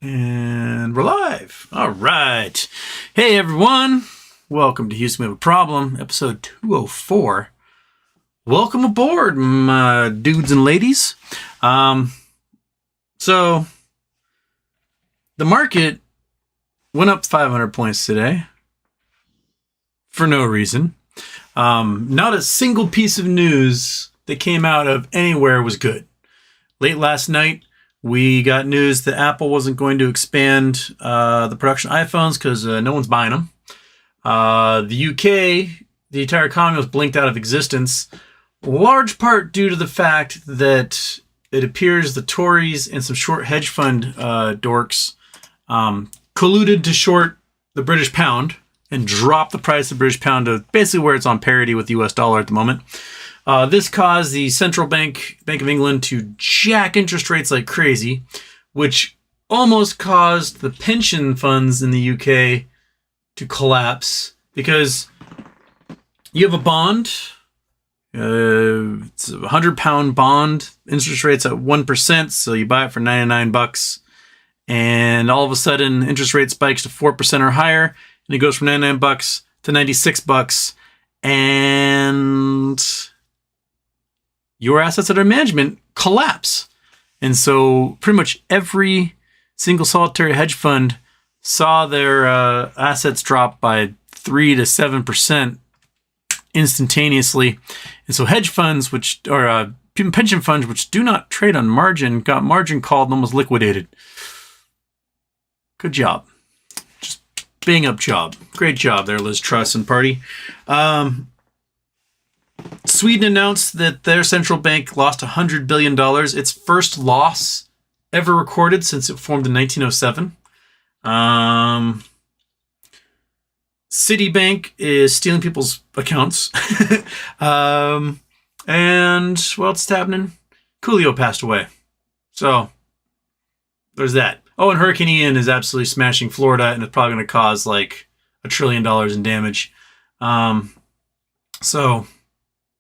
And we're live. All right. Hey, everyone. Welcome to Houston We Have a Problem, episode 204. Welcome aboard, my dudes and ladies. So, the market went up 500 points today for no reason. Not a single piece of news that came out of anywhere was good. Late last night, we got news that Apple wasn't going to expand the production of iPhones because no one's buying them. The UK, the entire economy was blinked out of existence, large part due to the fact that it appears the Tories and some short hedge fund dorks colluded to short the British pound and drop the price of the British pound to basically where it's on parity with the US dollar at the moment. This caused the central bank, Bank of England, to jack interest rates like crazy, which almost caused the pension funds in the UK to collapse because you have a bond, it's a £100 bond, interest rates at 1%, so you buy it for $99, and all of a sudden interest rate spikes to 4% or higher, and it goes from $99 to $96, and your assets under management collapse. And so pretty much every single solitary hedge fund saw their assets drop by 3 to 7% instantaneously. And so hedge funds, which are pension funds, which do not trade on margin, got margin called and almost liquidated. Good job. Just bang up job. Great job there, Liz Truss and party. Sweden announced that their central bank lost $100 billion, its first loss ever recorded since it formed in 1907. Citibank is stealing people's accounts. And what else is happening? Coolio passed away. So, there's that. Oh, and Hurricane Ian is absolutely smashing Florida, and it's probably going to cause like $1 trillion in damage. So,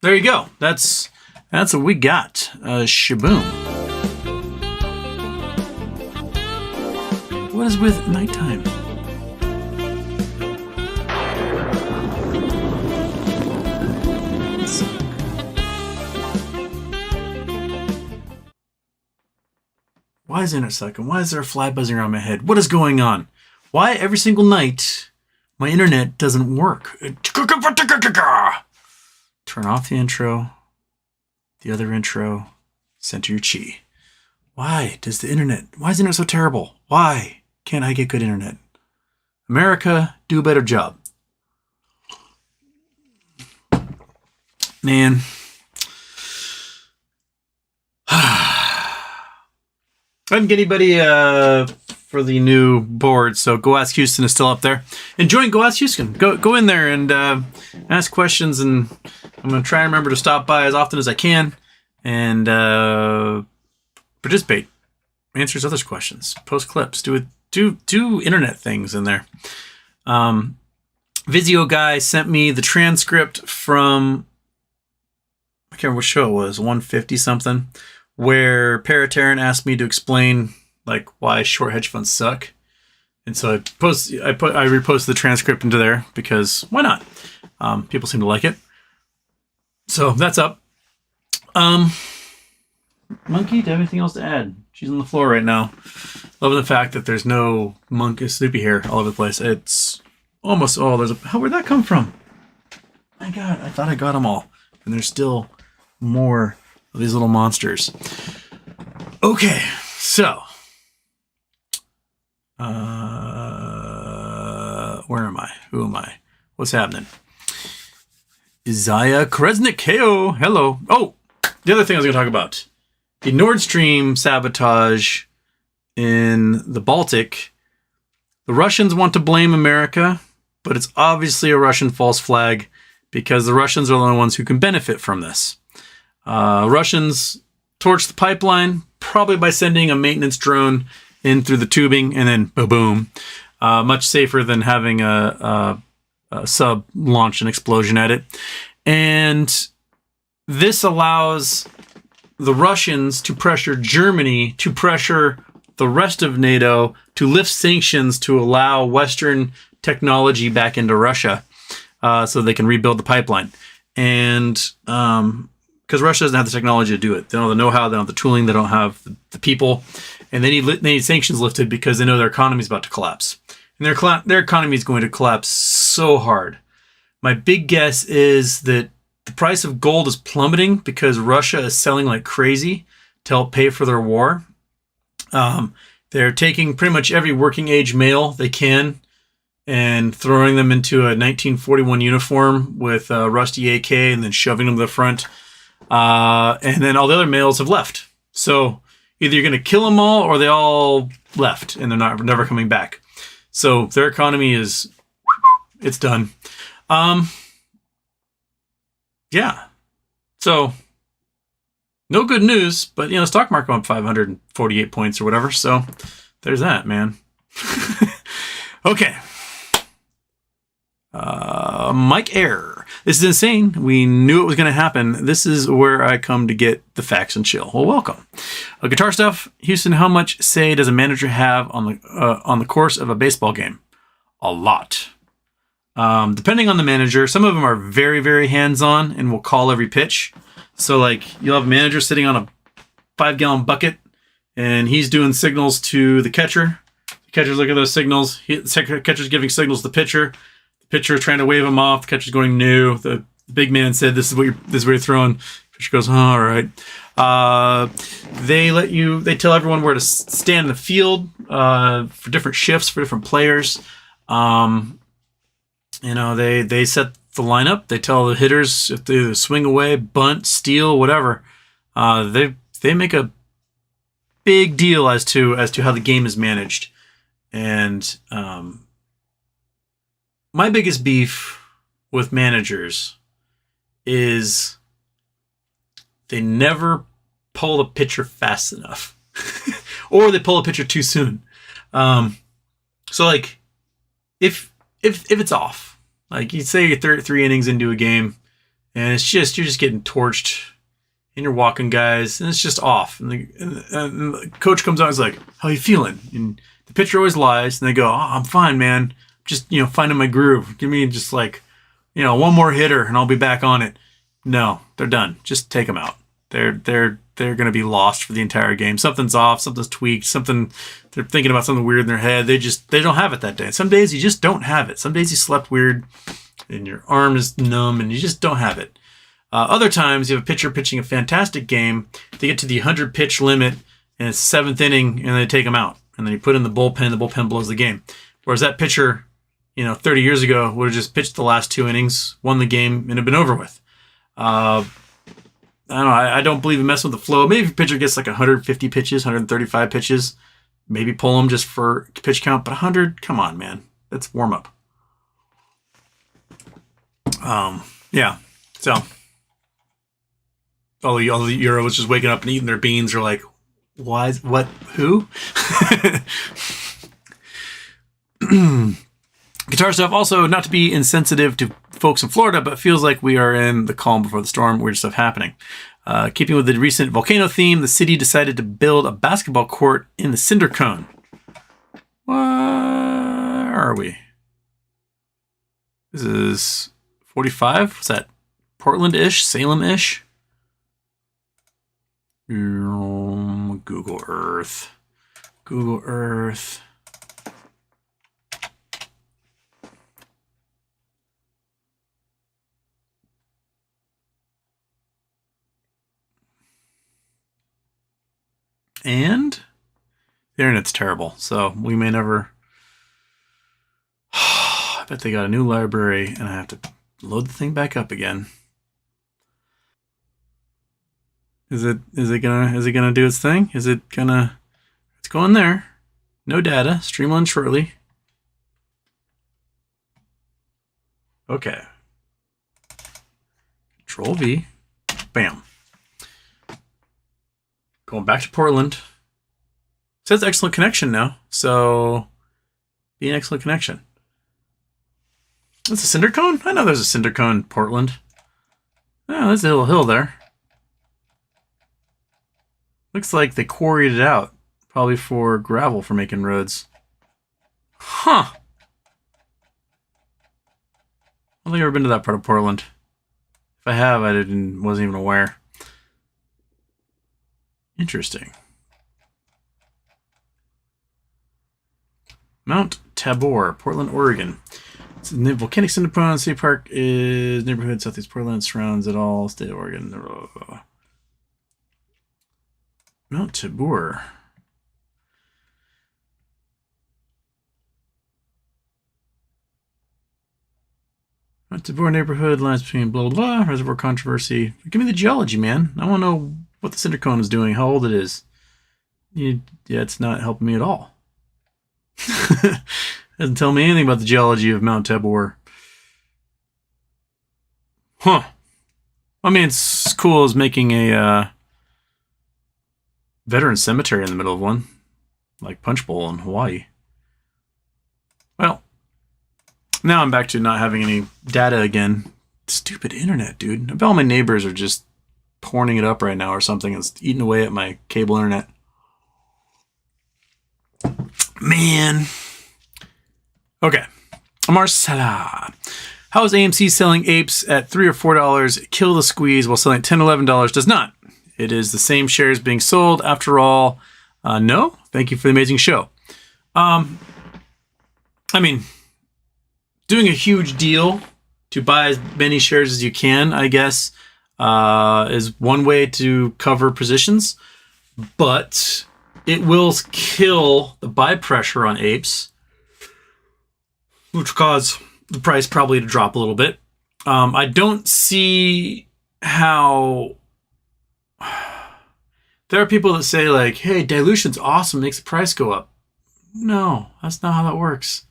there you go. That's what we got. Shaboom. What is with nighttime? Why is the internet sucking? Why is there a fly buzzing around my head? What is going on? Why every single night my internet doesn't work? Turn off the intro, the other intro, center your chi. Why is the internet so terrible? Why can't I get good internet? America, do a better job. Man. I didn't get anybody for the new board, so Go Ask Houston is still up there. And join Go Ask Houston. Go in there and ask questions, and I'm going to try and remember to stop by as often as I can and participate. Answers others' questions. Post clips. Do internet things in there. Vizio guy sent me the transcript from, I can't remember what show it was, 150 something, where Parataran asked me to explain like why short hedge funds suck. And so I reposted the transcript into there because why not? People seem to like it. So that's up. Monkey, do you have anything else to add? She's on the floor right now. Loving the fact that there's no Snoopy hair all over the place. It's almost where'd that come from? My God, I thought I got them all. And there's still more of these little monsters. Okay, so where am I? Who am I? What's happening? Isaiah Kresnik, hello. Oh, the other thing I was going to talk about. The Nord Stream sabotage in the Baltic. The Russians want to blame America, but it's obviously a Russian false flag because the Russians are the only ones who can benefit from this. Russians torched the pipeline, probably by sending a maintenance drone in through the tubing and then boom. Much safer than having a sub launch an explosion at it. And this allows the Russians to pressure Germany to pressure the rest of NATO to lift sanctions to allow Western technology back into Russia so they can rebuild the pipeline. And because Russia doesn't have the technology to do it. They don't have the know-how, they don't have the tooling, they don't have the people. And they need sanctions lifted because they know their economy is about to collapse. And their economy is going to collapse so hard. My big guess is that the price of gold is plummeting because Russia is selling like crazy to help pay for their war. They're taking pretty much every working age male they can and throwing them into a 1941 uniform with a rusty AK and then shoving them to the front. And then all the other males have left. So either you're going to kill them all or they all left and they're never coming back. So their economy it's done. Yeah. So no good news, but stock market went 548 points or whatever. So there's that, man. Okay. Mike Air. This is insane. We knew it was going to happen. This is where I come to get the facts and chill. Well, welcome. Guitar stuff. Houston, how much say does a manager have on the course of a baseball game? A lot. Depending on the manager, some of them are very, very hands-on and will call every pitch. So like you'll have a manager sitting on a 5-gallon bucket and he's doing signals to the catcher. The catcher's looking at those signals. The catcher's giving signals to the pitcher. The pitcher trying to wave him off. The catcher's going no. The big man said, this is what you're throwing. The pitcher goes, oh, all right. They tell everyone where to stand in the field for different shifts, for different players. They set the lineup. They tell the hitters if they swing away, bunt, steal, whatever. They make a big deal as to how the game is managed. And my biggest beef with managers is they never pull the pitcher fast enough, or they pull a pitcher too soon. So like, if it's off. Like you say you're 3 innings into a game and you're just getting torched and you're walking guys and it's just off. And the coach comes out and is like, how you feeling? And the pitcher always lies and they go, oh, I'm fine, man. Just, finding my groove. Give me just like, one more hitter and I'll be back on it. No, they're done. Just take them out. They're going to be lost for the entire game. Something's off. Something's tweaked. They're thinking about something weird in their head. They don't have it that day. Some days you just don't have it. Some days you slept weird and your arm is numb and you just don't have it. Other times you have a pitcher pitching a fantastic game. They get to the 100 pitch limit and it's 7th inning and they take them out. And then you put in the bullpen. The bullpen blows the game. Whereas that pitcher, 30 years ago would have just pitched the last 2 innings, won the game, and have been over with. I don't know. I don't believe in messing with the flow. Maybe if a pitcher gets like 150 pitches, 135 pitches, maybe pull them just for pitch count. But 100, come on, man. That's warm up. Yeah. So all the Euros just waking up and eating their beans are like, why? What? Who? Guitar stuff. Also, not to be insensitive to folks in Florida, but it feels like we are in the calm before the storm. Weird stuff happening. Keeping with the recent volcano theme, the city decided to build a basketball court in the cinder cone. Where are we? This is 45. What's that? Portland-ish? Salem-ish? Google Earth. Google Earth. And the internet's terrible, so we may never. I bet they got a new library, and I have to load the thing back up again. Is it gonna do its thing? It's going there. No data. Streamline shortly. Okay. Control V. Bam. Going back to Portland. It says excellent connection now, so be an excellent connection. That's a cinder cone? I know there's a cinder cone in Portland. Oh, there's a little hill there. Looks like they quarried it out. Probably for gravel for making roads. Huh. I don't think I've ever been to that part of Portland. If I have, I wasn't even aware. Interesting. Mount Tabor, Portland, Oregon. It's the Volcanic Citadel City Park is neighborhood southeast Portland, surrounds it all. State of Oregon. Mount Tabor. Mount Tabor neighborhood lines between blah blah blah. Reservoir controversy. Give me the geology, man. I want to know what the cinder cone is doing, how old it is. Yeah, it's not helping me at all. Doesn't tell me anything about the geology of Mount Tabor. Huh. I mean, it's cool as making a veteran cemetery in the middle of one. Like Punch Bowl in Hawaii. Well, now I'm back to not having any data again. Stupid internet, dude. I bet all my neighbors are just porning it up right now or something. It's eating away at my cable internet. Man. Okay. Marcella. How is AMC selling apes at $3 or $4? Kill the squeeze while selling at $10, $11 does not. It is the same shares being sold. After all, no. Thank you for the amazing show. I mean, doing a huge deal to buy as many shares as you can, I guess, is one way to cover positions. But it will kill the buy pressure on apes, which will cause the price probably to drop a little bit. I don't see how... There are people that say, like, hey, dilution's awesome, makes the price go up. No, that's not how that works.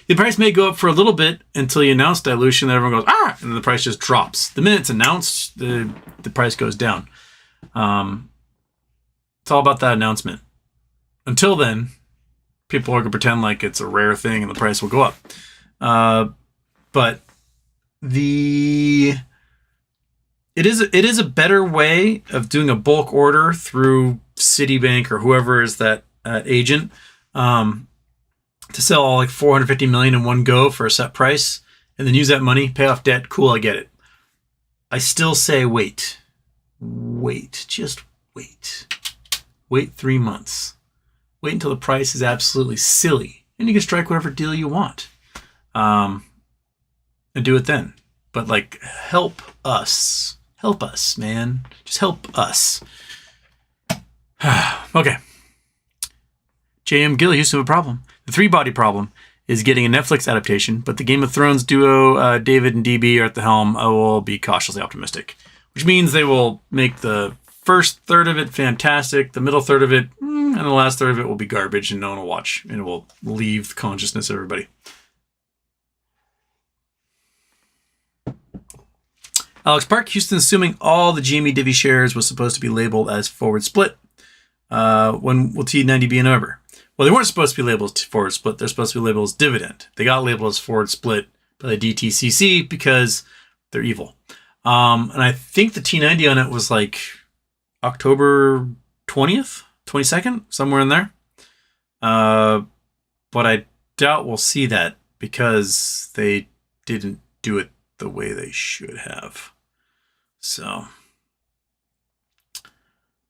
The price may go up for a little bit until you announce dilution, then everyone goes, ah! And then the price just drops. The minute it's announced, the price goes down. It's all about that announcement. Until then, people are going to pretend like it's a rare thing and the price will go up. But it is a better way of doing a bulk order through Citibank or whoever is that agent to sell all like 450 million in one go for a set price and then use that money, pay off debt. Cool, I get it. I still say wait. Just wait. Wait 3 months. Wait until the price is absolutely silly. And you can strike whatever deal you want. And do it then. But like, help us. Help us, man. Just help us. Okay. J.M. Gill used to have a problem. The three-body problem is getting a Netflix adaptation, but the Game of Thrones duo, David and DB, are at the helm. I will be cautiously optimistic. Which means they will make the first third of it fantastic, the middle third of it, and the last third of it will be garbage and no one will watch. And it will leave the consciousness of everybody. Alex Park, Houston, assuming all the GME Divvy shares was supposed to be labeled as forward split. When will T90 be in November? Well, they weren't supposed to be labeled as forward split. They're supposed to be labeled as dividend. They got labeled as forward split by the DTCC because they're evil. And I think the T90 on it was like October 20th, 22nd, somewhere in there. But I doubt we'll see that because they didn't do it the way they should have. So,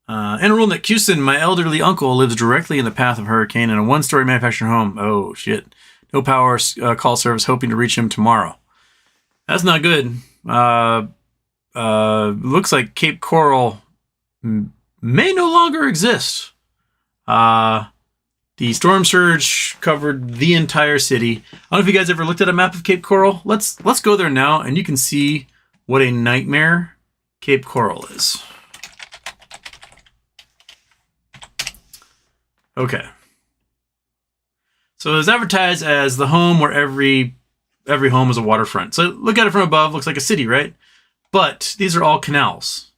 and a rule that Houston, my elderly uncle, lives directly in the path of hurricane in a one-story manufactured home. Oh, shit. No power call service, hoping to reach him tomorrow. That's not good. Looks like Cape Coral may no longer exist. The storm surge covered the entire city. I don't know if you guys ever looked at a map of Cape Coral. Let's go there now, and you can see what a nightmare Cape Coral is. Okay. So it's advertised as the home where every home is a waterfront. So look at it from above, looks like a city, right? But these are all canals.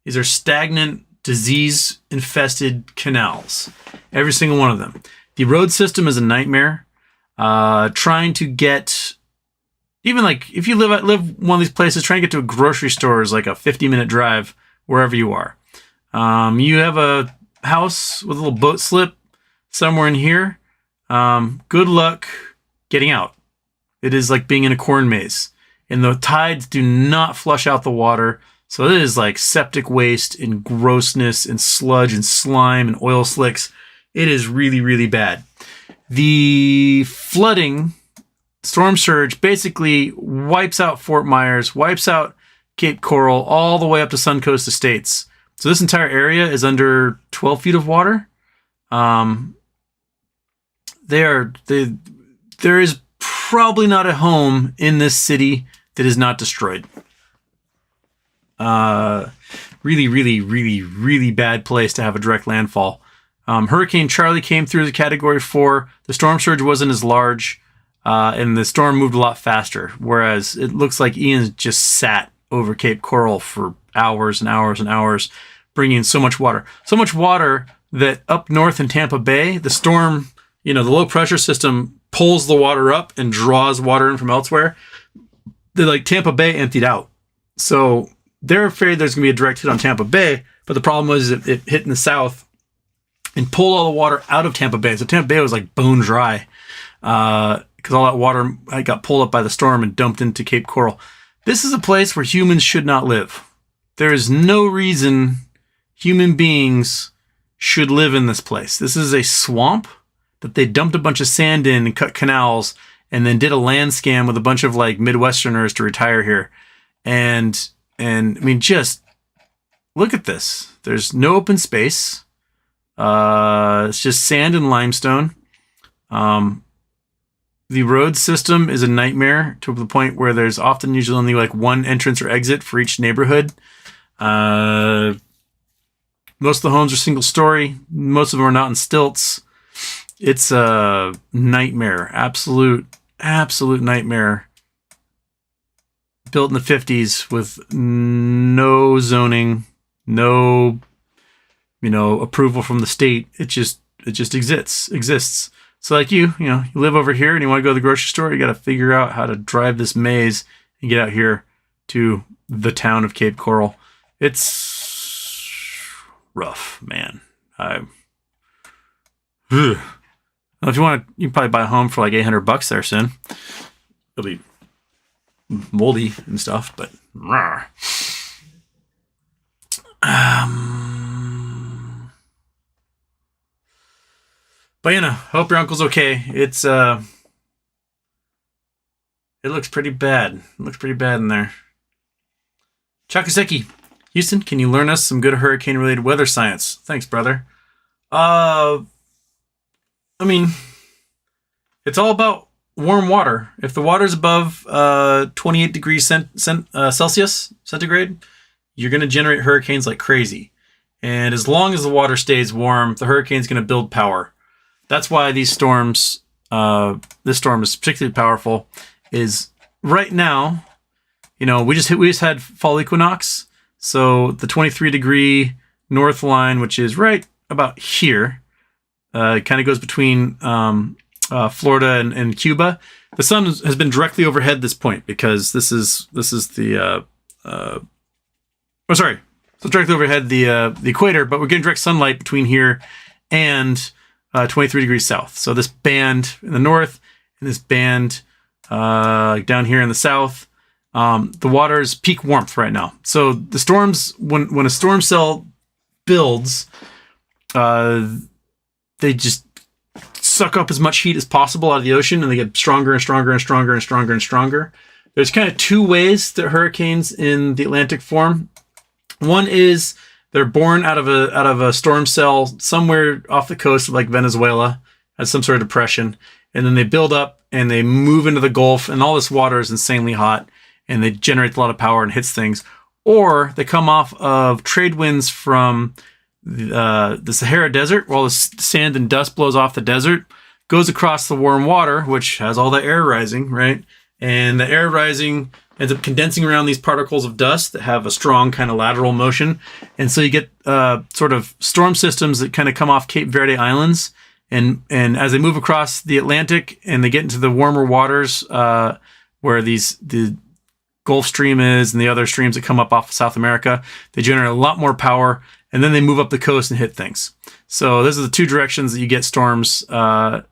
These are stagnant, disease-infested canals. Every single one of them. The road system is a nightmare. Trying to get, even like if you live one of these places, trying to get to a grocery store is like a 50-minute drive wherever you are. You have a house with a little boat slip somewhere in here, good luck getting out. It is like being in a corn maze. And the tides do not flush out the water. So it is like septic waste and grossness and sludge and slime and oil slicks. It is really, really bad. The flooding, storm surge, basically wipes out Fort Myers, wipes out Cape Coral, all the way up to Suncoast Estates. So this entire area is under 12 feet of water. There is probably not a home in this city that is not destroyed. Really, really, really, really bad place to have a direct landfall. Hurricane Charlie came through the category 4. The storm surge wasn't as large, and the storm moved a lot faster. Whereas it looks like Ian just sat over Cape Coral for hours and hours and hours, bringing in so much water. So much water that up north in Tampa Bay, the storm, the low pressure system pulls the water up and draws water in from elsewhere. Tampa Bay emptied out. So they're afraid there's going to be a direct hit on Tampa Bay. But the problem was it hit in the south and pulled all the water out of Tampa Bay. So Tampa Bay was like bone dry because all that water got pulled up by the storm and dumped into Cape Coral. This is a place where humans should not live. There is no reason human beings should live in this place. This is a swamp that they dumped a bunch of sand in and cut canals and then did a land scam with a bunch of like Midwesterners to retire here. And I mean, just look at this. There's no open space. It's just sand and limestone. The road system is a nightmare to the point where there's often usually only like one entrance or exit for each neighborhood. Most of the homes are single story. Most of them are not in stilts. It's a nightmare. Absolute nightmare. Built in the 50s with no zoning, no, approval from the state. It just exists. So like you live over here and you want to go to the grocery store, you got to figure out how to drive this maze and get out here to the town of Cape Coral. It's rough, man. If you want to, you can probably buy a home for like $800 there soon. It'll be moldy and stuff, but hope your uncle's okay. It looks pretty bad. It looks pretty bad in there. Chakaseki, Houston, can you learn us some good hurricane-related weather science? Thanks, brother. I mean, it's all about warm water. If the water's above 28 degrees Celsius, centigrade, you're going to generate hurricanes like crazy. And as long as the water stays warm, the hurricane's going to build power. That's why these storms, this storm is particularly powerful, is right now, we just had fall equinox. So the 23-degree north line, which is right about here, it kind of goes between Florida and Cuba. The sun has been directly overhead this point because this is the directly overhead the equator, but we're getting direct sunlight between here and 23 degrees south. So this band in the north and this band down here in the south, the water's peak warmth right now. So the storms, when a storm cell builds, they just suck up as much heat as possible out of the ocean, and they get stronger and stronger and stronger and stronger and stronger. There's kind of two ways that hurricanes in the Atlantic form. One is they're born out of a storm cell somewhere off the coast of like Venezuela, as some sort of depression, and then they build up and they move into the Gulf, and all this water is insanely hot, and they generate a lot of power and hits things. Or they come off of trade winds from the Sahara Desert, where all the sand and dust blows off the desert, goes across the warm water, which has all the air rising, right? And the air rising ends up condensing around these particles of dust that have a strong kind of lateral motion. And so you get sort of storm systems that kind of come off Cape Verde Islands. And as they move across the Atlantic and they get into the warmer waters where the Gulf Stream is and the other streams that come up off of South America, they generate a lot more power. And then they move up the coast and hit things. So those are the two directions that you get storms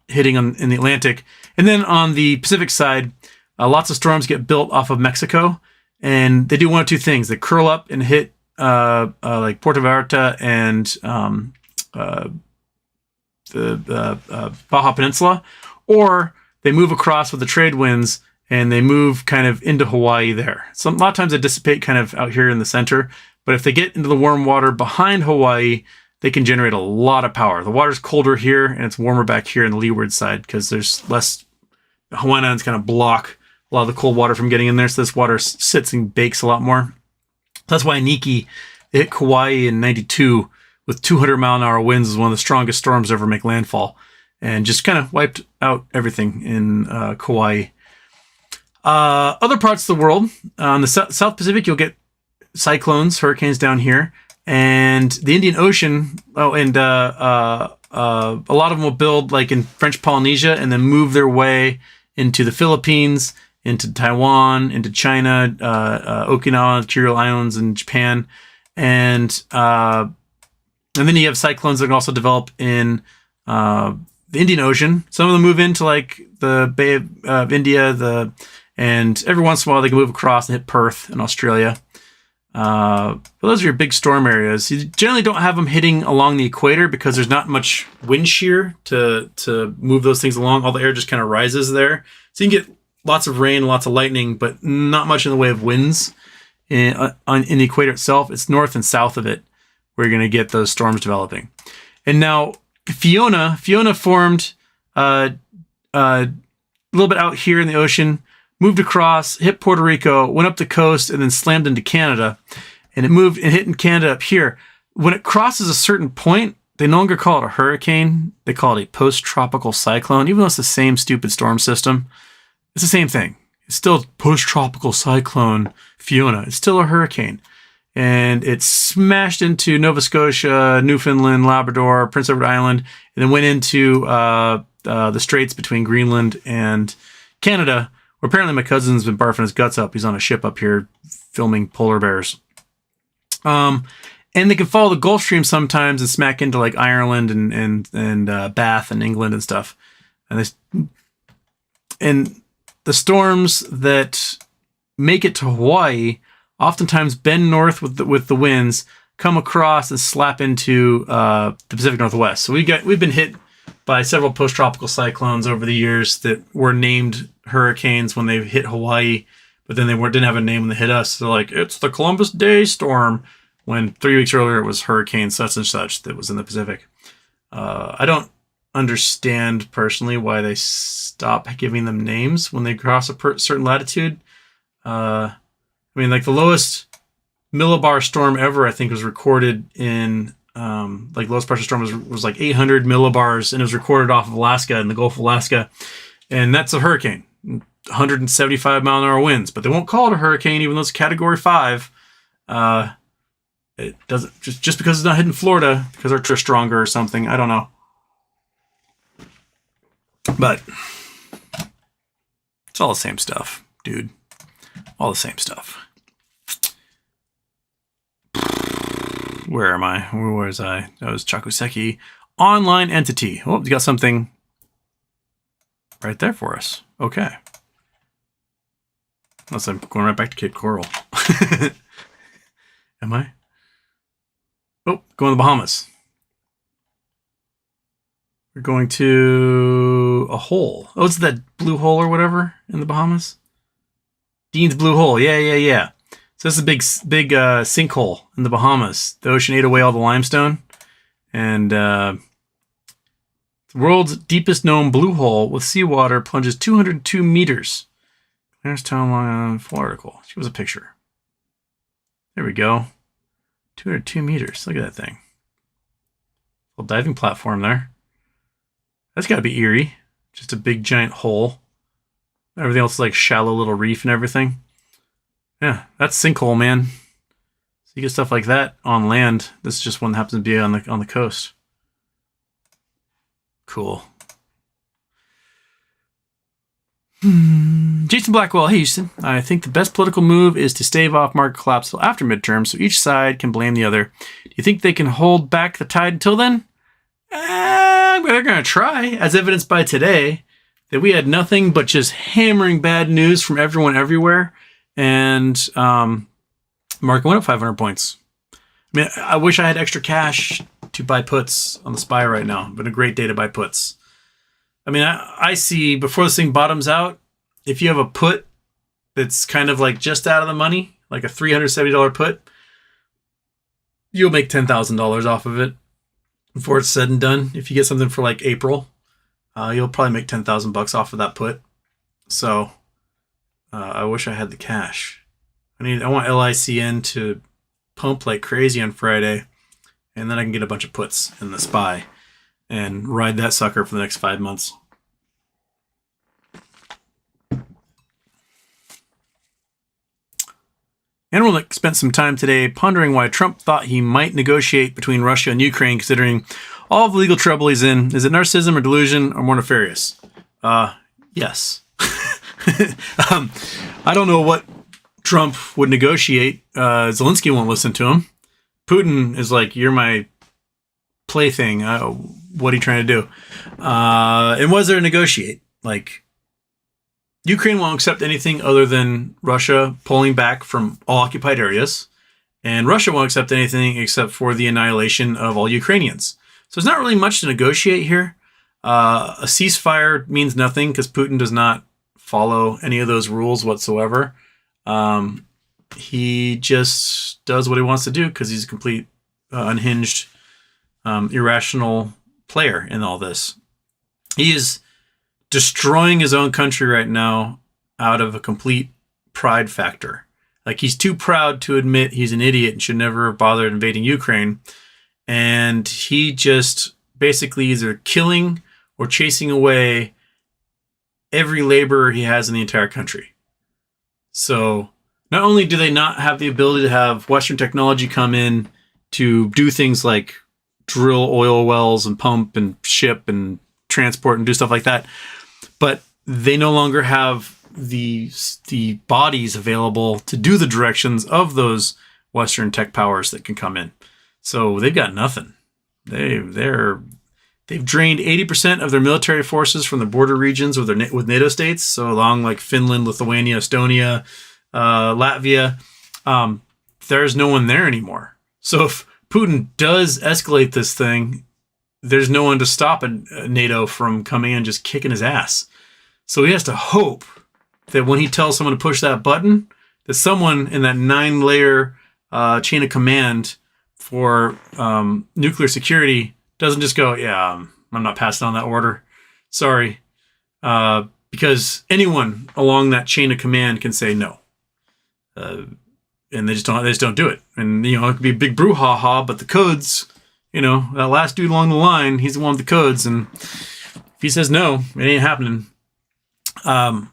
hitting in the Atlantic. And then on the Pacific side, lots of storms get built off of Mexico, and they do one of two things. They curl up and hit like Puerto Vallarta and the Baja Peninsula, or they move across with the trade winds and they move kind of into Hawaii there. So a lot of times they dissipate kind of out here in the center, but if they get into the warm water behind Hawaii, they can generate a lot of power. The water's colder here and it's warmer back here in the leeward side because there's less, Hawaiian Islands kind of block a lot of the cold water from getting in there, so this water sits and bakes a lot more. That's why Niki hit Kauai in 92 with 200-mile-an-hour winds, is one of the strongest storms to ever make landfall, and just kind of wiped out everything in Kauai. Other parts of the world, on the South Pacific, you'll get cyclones, hurricanes down here, and the Indian Ocean. Oh, and a lot of them will build like in French Polynesia and then move their way into the Philippines, into Taiwan, into China, Okinawa, Kuril Islands, and Japan, and then you have cyclones that can also develop in the Indian Ocean. Some of them move into like the Bay of India, and every once in a while they can move across and hit Perth in Australia. But those are your big storm areas. You generally don't have them hitting along the equator because there's not much wind shear to move those things along. All the air just kind of rises there. So you can get lots of rain, lots of lightning, but not much in the way of winds in the equator itself. It's north and south of it where you're going to get those storms developing. And now Fiona formed a little bit out here in the ocean, moved across, hit Puerto Rico, went up the coast, and then slammed into Canada. And it moved and hit in Canada up here. When it crosses a certain point, they no longer call it a hurricane. They call it a post-tropical cyclone, even though it's the same stupid storm system. It's the same thing. It's still post-tropical cyclone Fiona. It's still a hurricane. And it smashed into Nova Scotia, Newfoundland, Labrador, Prince Edward Island, and then went into the straits between Greenland and Canada, where apparently my cousin's been barfing his guts up. He's on a ship up here filming polar bears. And they can follow the Gulf Stream sometimes and smack into like Ireland and Bath and England and stuff. And the storms that make it to Hawaii oftentimes bend north with the winds, come across and slap into the Pacific Northwest. So we've been hit by several post-tropical cyclones over the years that were named hurricanes when they hit Hawaii, but then they didn't have a name when they hit us. So like, it's the Columbus Day storm, when 3 weeks earlier it was hurricane such and such that was in the Pacific. I don't understand personally why they stop giving them names when they cross a certain latitude. I mean, like the lowest millibar storm ever, I think, was recorded in like lowest pressure storm was like 800 millibars, and it was recorded off of Alaska in the Gulf of Alaska, and that's a hurricane, 175-mile-an-hour winds. But they won't call it a hurricane, even though it's Category 5. It doesn't just because it's not hitting Florida because they're stronger or something. I don't know, but it's all the same stuff, dude. All the same stuff. Where am I? Where was I? That was Chakuseki. Online entity. Oh, you got something right there for us. Okay. Unless I'm going right back to Cape Coral. Am I? Oh, going to the Bahamas. We're going to a hole. Oh, it's that blue hole or whatever in the Bahamas. Dean's Blue Hole. Yeah. So this is a big sinkhole in the Bahamas. The ocean ate away all the limestone. And the world's deepest known blue hole with seawater plunges 202 meters. There's Tom Long full article. She was a picture. There we go. 202 meters. Look at that thing. Little diving platform there. That's got to be eerie. Just a big giant hole. Everything else is like shallow little reef and everything. Yeah, that's sinkhole, man. So you get stuff like that on land. This is just one that happens to be on the coast. Cool. Jason Blackwell, hey Houston. I think the best political move is to stave off market collapse till after midterm, so each side can blame the other. Do you think they can hold back the tide until then? They're going to try, as evidenced by today, that we had nothing but just hammering bad news from everyone everywhere. And market went up 500 points. I mean, I wish I had extra cash to buy puts on the SPY right now. Been a great day to buy puts. I mean, I see before this thing bottoms out, if you have a put that's kind of like just out of the money, like a $370 put, you'll make $10,000 off of it before it's said and done. If you get something for like April, you'll probably make $10,000 off of that put. So I wish I had the cash. I want LICN to pump like crazy on Friday, and then I can get a bunch of puts in the SPY and ride that sucker for the next 5 months. Anyone that spent some time today pondering why Trump thought he might negotiate between Russia and Ukraine, considering all of the legal trouble he's in, is it narcissism or delusion or more nefarious? Yes. I don't know what Trump would negotiate. Zelensky won't listen to him. Putin is like, you're my plaything. What are you trying to do? And was there a negotiate? Like, Ukraine won't accept anything other than Russia pulling back from all occupied areas, and Russia won't accept anything except for the annihilation of all Ukrainians. So there's not really much to negotiate here. A ceasefire means nothing because Putin does not follow any of those rules whatsoever. He just does what he wants to do because he's a complete unhinged, irrational player in all this. He is destroying his own country right now out of a complete pride factor. Like, he's too proud to admit he's an idiot and should never have bothered invading Ukraine. And he just basically either killing or chasing away every laborer he has in the entire country. So not only do they not have the ability to have Western technology come in to do things like drill oil wells and pump and ship and transport and do stuff like that, but they no longer have the bodies available to do the directions of those Western tech powers that can come in. So they've got nothing. They've drained 80% of their military forces from the border regions with NATO states. So along like Finland, Lithuania, Estonia, Latvia, there's no one there anymore. So if Putin does escalate this thing, there's no one to stop NATO from coming in and just kicking his ass. So he has to hope that when he tells someone to push that button, that someone in that 9-layer chain of command for nuclear security doesn't just go, yeah, I'm not passing on that order. Sorry. Because anyone along that chain of command can say no. And they just don't do it. And, it could be a big brouhaha, but the codes, that last dude along the line, he's the one with the codes. And if he says no, it ain't happening. And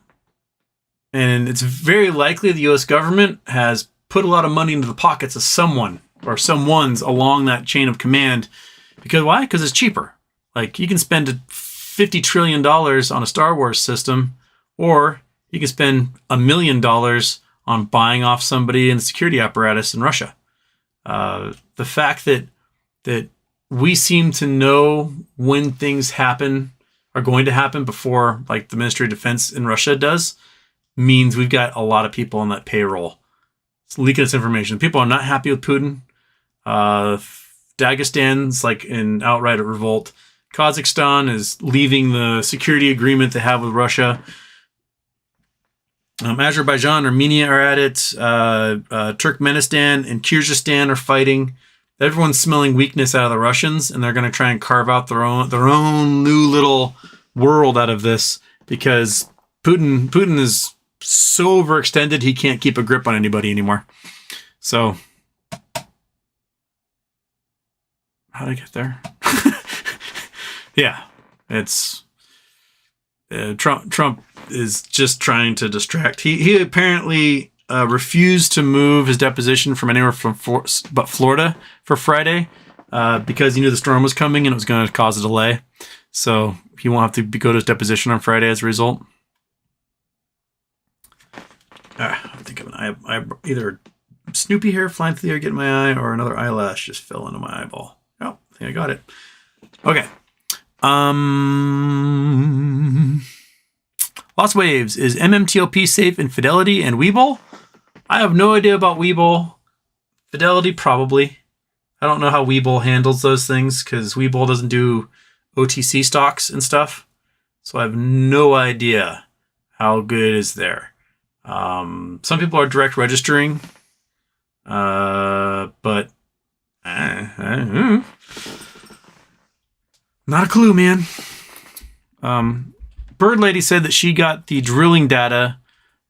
it's very likely the U.S. government has put a lot of money into the pockets of someone or someone's along that chain of command. Because why? Because it's cheaper. Like, you can spend $50 trillion on a Star Wars system, or you can spend $1 million on buying off somebody in the security apparatus in Russia. The fact that we seem to know when things are going to happen before, like, the Ministry of Defense in Russia does, means we've got a lot of people on that payroll. It's leaking us information. People are not happy with Putin. Dagestan's like in outright revolt. Kazakhstan is leaving the security agreement they have with Russia. Azerbaijan, Armenia are at it. Turkmenistan and Kyrgyzstan are fighting. Everyone's smelling weakness out of the Russians, and they're going to try and carve out their own new little world out of this, because Putin is so overextended he can't keep a grip on anybody anymore. So, how did I get there? Yeah, it's Trump is just trying to distract. He apparently refused to move his deposition from anywhere but Florida for Friday because he knew the storm was coming and it was going to cause a delay. So he won't have to go to his deposition on Friday as a result. I think of either Snoopy hair flying through the air getting my eye, or another eyelash just fell into my eyeball. Oh, I think I got it. Okay. Lost Waves. Is MMTLP safe in Fidelity and Webull? I have no idea about Webull. Fidelity, probably. I don't know how Webull handles those things because Webull doesn't do OTC stocks and stuff. So I have no idea how good it is there. Some people are direct registering. But not a clue, man. Bird Lady said that she got the drilling data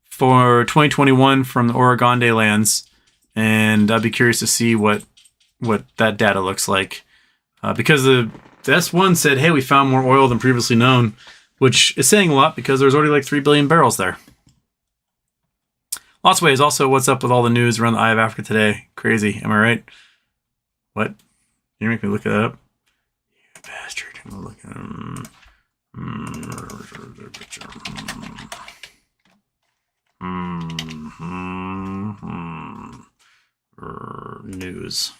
for 2021 from the Oregon lands, and I'd be curious to see what that data looks like. Because the S1 said, hey, we found more oil than previously known, which is saying a lot because there's already like 3 billion barrels there. Lots of ways. Also, what's up with all the news around the Eye of Africa today? Crazy. Am I right? What? You make me look it up? You bastard. I'm looking at news.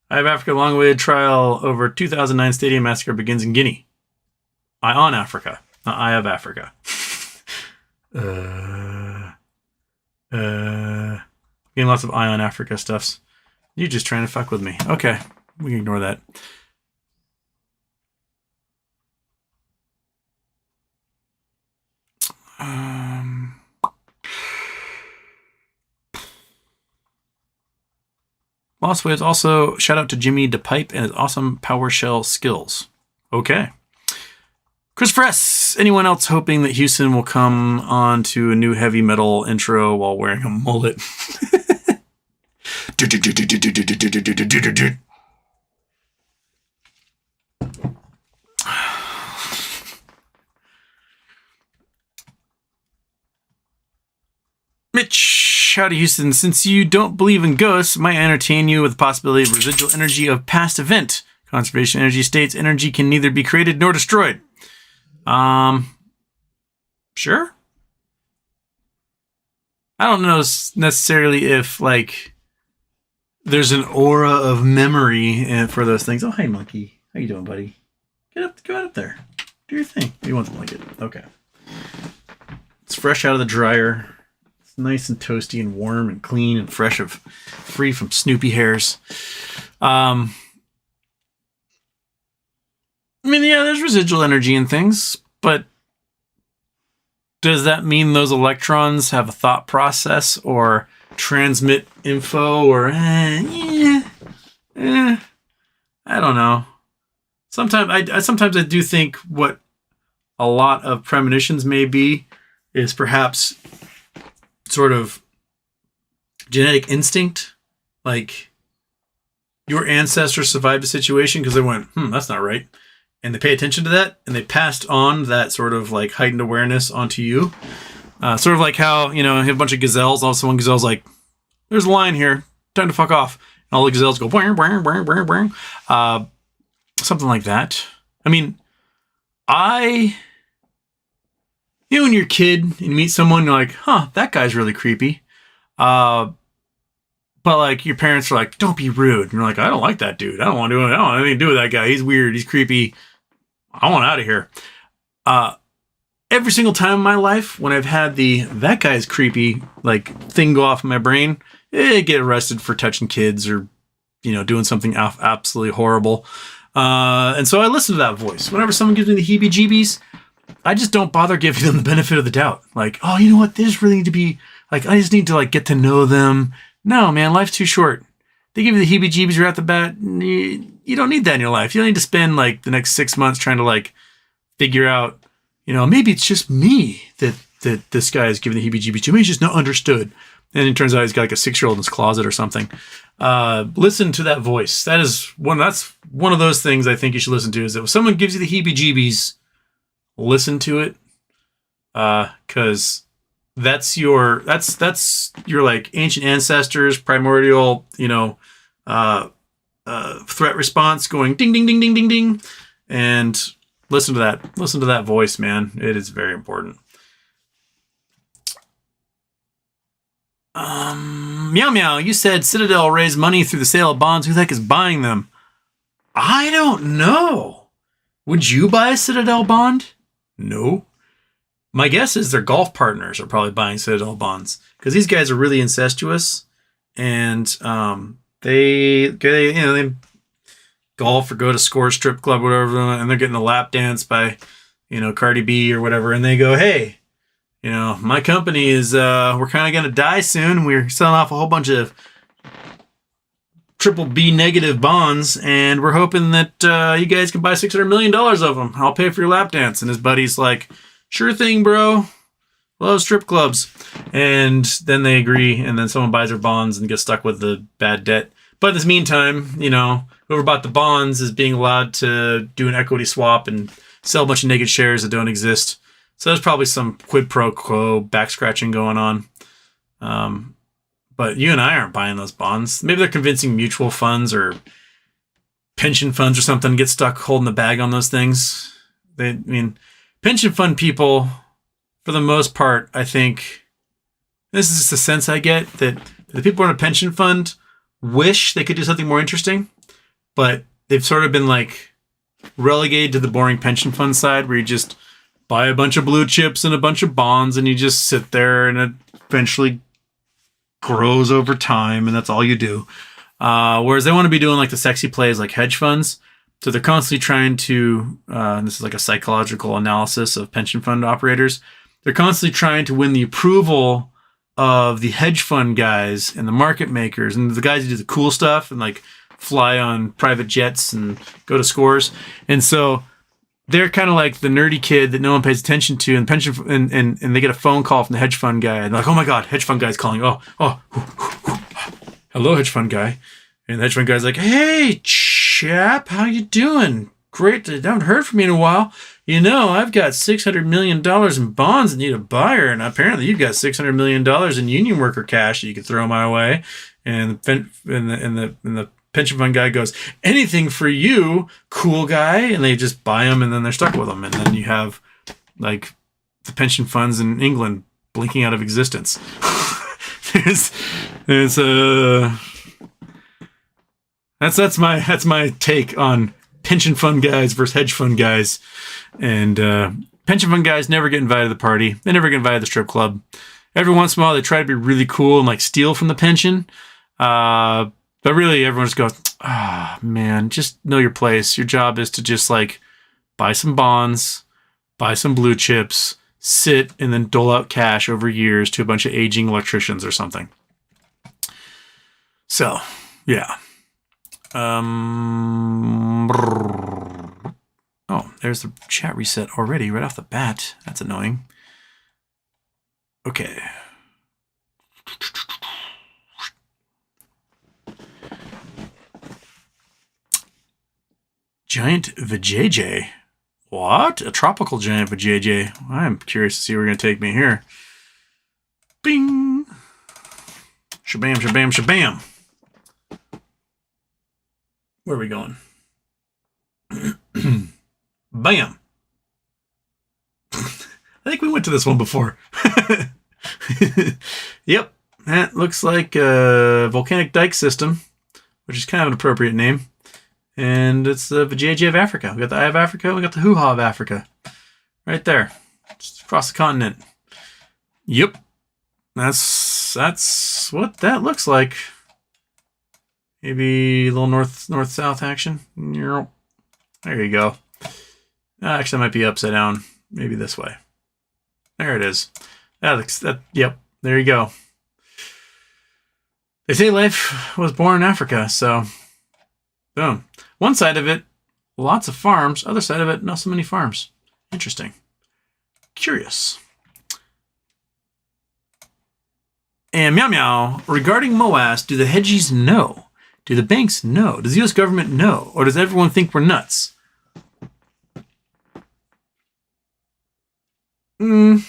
Eye of Africa long-awaited trial over 2009 stadium massacre begins in Guinea. Eye on Africa, not Eye of Africa. Getting lots of Eye on Africa stuffs. You're just trying to fuck with me. Okay, we can ignore that. Lost Waves also shout out to Jimmy DePipe and his awesome PowerShell skills. Okay. Christopher S. Anyone else hoping that Houston will come on to a new heavy metal intro while wearing a mullet? Mitch, howdy Houston. Since you don't believe in ghosts, might I entertain you with the possibility of residual energy of past event. Conservation energy states energy can neither be created nor destroyed. Sure. I don't know necessarily if like there's an aura of memory for those things. Oh, hi monkey. How you doing, buddy? Go up there. Do your thing. You want the blanket? Okay. It's fresh out of the dryer. It's nice and toasty and warm and clean and fresh free from Snoopy hairs. I mean, yeah, there's residual energy in things, but does that mean those electrons have a thought process or transmit info or I don't know. Sometimes I do think what a lot of premonitions may be is perhaps sort of genetic instinct, like your ancestors survived a situation because they went, that's not right. And they pay attention to that, and they passed on that sort of like heightened awareness onto you. Sort of like how, you have a bunch of gazelles, all of a sudden one gazelle's like, there's a lion here, time to fuck off. And all the gazelles go, bang, bang, bang, bang, bang. Something like that. I mean, when you're a kid and you meet someone, you're like, that guy's really creepy. But like your parents are like, don't be rude. And you're like, I don't like that dude. I don't want anything to do with that guy. He's weird. He's creepy. I want out of here. Every single time in my life when I've had that guy's creepy like thing go off in my brain, get arrested for touching kids or, doing something absolutely horrible. And so I listen to that voice. Whenever someone gives me the heebie-jeebies, I just don't bother giving them the benefit of the doubt. Like, oh, you know what? They just really need to be like, I just need to like get to know them. No, man, life's too short. They give you the heebie-jeebies right off the bat. You don't need that in your life. You don't need to spend like the next 6 months trying to like figure out, maybe it's just me that this guy is giving the heebie-jeebies to. Maybe he's just not understood. And it turns out he's got like a 6-year-old in his closet or something. Listen to that voice. That's one of those things I think you should listen to is that if someone gives you the heebie-jeebies, listen to it. 'Cause that's your like ancient ancestors, primordial, threat response going ding, ding, ding, ding, ding, ding. And listen to that. Listen to that voice, man. It is very important. Meow Meow, you said Citadel raised money through the sale of bonds. Who the heck is buying them? I don't know. Would you buy a Citadel bond? No. My guess is their golf partners are probably buying Citadel bonds because these guys are really incestuous, and they golf or go to score strip club or whatever, and they're getting a lap dance by Cardi B or whatever, and they go, hey, my company is we're kind of gonna die soon. We're selling off a whole bunch of triple B negative bonds, and we're hoping that you guys can buy $600 million of them. I'll pay for your lap dance. And his buddy's like, sure thing, bro. Love strip clubs. And then they agree, and then someone buys their bonds and gets stuck with the bad debt. But in this meantime, whoever bought the bonds is being allowed to do an equity swap and sell a bunch of naked shares that don't exist. So there's probably some quid pro quo back scratching going on. But you and I aren't buying those bonds. Maybe they're convincing mutual funds or pension funds or something to get stuck holding the bag on those things. Pension fund people, for the most part, I think, this is just a sense I get, that the people in a pension fund wish they could do something more interesting, but they've sort of been relegated to the boring pension fund side where you just buy a bunch of blue chips and a bunch of bonds and you just sit there and it eventually grows over time, and that's all you do. Whereas they want to be doing the sexy plays like hedge funds. So they're constantly trying to, this is a psychological analysis of pension fund operators. They're constantly trying to win the approval of the hedge fund guys and the market makers and the guys who do the cool stuff and fly on private jets and go to scores. And so they're kind of like the nerdy kid that no one pays attention to, and and they get a phone call from the hedge fund guy, and they're like, oh my God, hedge fund guy's calling. Hello, hedge fund guy. And the hedge fund guy's like, hey, chap, how you doing? Great, I haven't heard from you in a while. I've got $600 million in bonds and need a buyer, and apparently you've got $600 million in union worker cash that you could throw my way. And the pension fund guy goes, anything for you, cool guy. And they just buy them, and then they're stuck with them. And then you have the pension funds in England blinking out of existence. That's my take on pension fund guys versus hedge fund guys. And pension fund guys never get invited to the party. They never get invited to the strip club. Every once in a while, they try to be really cool and steal from the pension. But really, everyone just goes, man, just know your place. Your job is to just buy some bonds, buy some blue chips, sit, and then dole out cash over years to a bunch of aging electricians or something. So, yeah. Oh, there's the chat reset already right off the bat. That's annoying. Okay. Giant vajayjay. What? A tropical giant vajayjay. I'm curious to see where you're going to take me here. Bing. Shabam, shabam, shabam. Where are we going? Bam. I think we went to this one before. Yep. That looks like a volcanic dike system, which is kind of an appropriate name. And it's the vajayjay of Africa. We got the Eye of Africa. We got the hoo-ha of Africa. Right there. Just across the continent. Yep. That's what that looks like. Maybe a little north-south action. There you go. Actually, that might be upside down. Maybe this way. There it is. Yep. There you go. They say life was born in Africa, so boom. One side of it, lots of farms. Other side of it, not so many farms. Interesting. Curious. And meow meow, regarding MOAS, do the hedgies know? Do the banks know? Does the U.S. government know? Or does everyone think we're nuts? I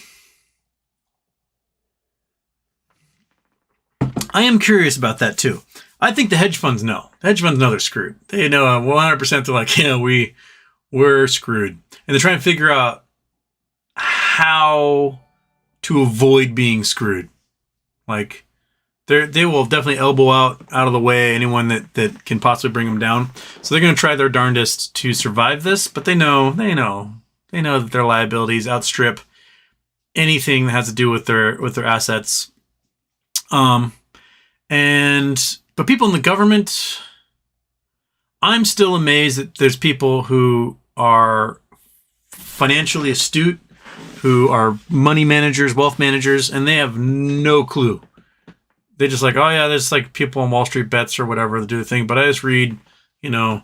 am curious about that too. I think the hedge funds know. The hedge funds know they're screwed. They know 100% they're like, yeah, we're screwed. And they're trying to figure out how to avoid being screwed. Like, They will definitely elbow out of the way anyone that can possibly bring them down. So they're going to try their darndest to survive this, but they know that their liabilities outstrip anything that has to do with their assets. But people in the government, I'm still amazed that there's people who are financially astute, who are money managers, wealth managers, and they have no clue. They just like, oh yeah, there's like people on Wall Street bets or whatever that do the thing. But I just read, the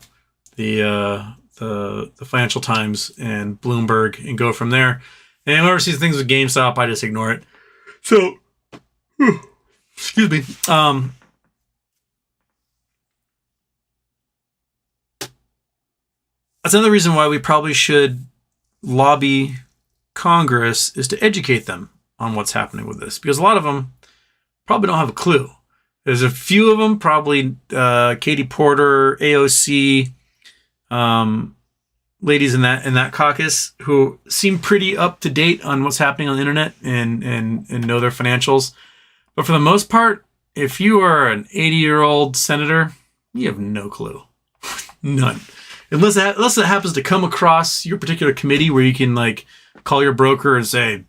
Financial Times and Bloomberg and go from there. And whoever sees things with GameStop, I just ignore it. So, excuse me. That's another reason why we probably should lobby Congress, is to educate them on what's happening with this, because a lot of them probably don't have a clue. There's a few of them, probably Katie Porter, AOC, ladies in that caucus, who seem pretty up to date on what's happening on the internet and know their financials. But for the most part, if you are an 80-year-old senator, you have no clue. None. Unless it happens to come across your particular committee where you can like call your broker and say,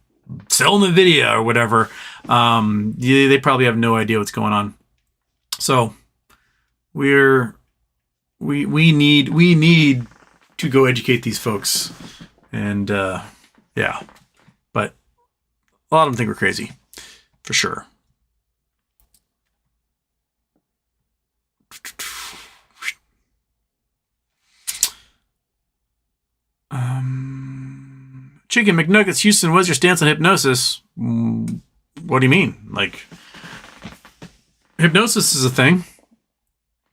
sell NVIDIA or whatever. They probably have no idea what's going on. So we need to go educate these folks. And yeah, but a lot of them think we're crazy, for sure. Chicken McNuggets Houston, what's your stance on hypnosis? What do you mean? Like, hypnosis is a thing.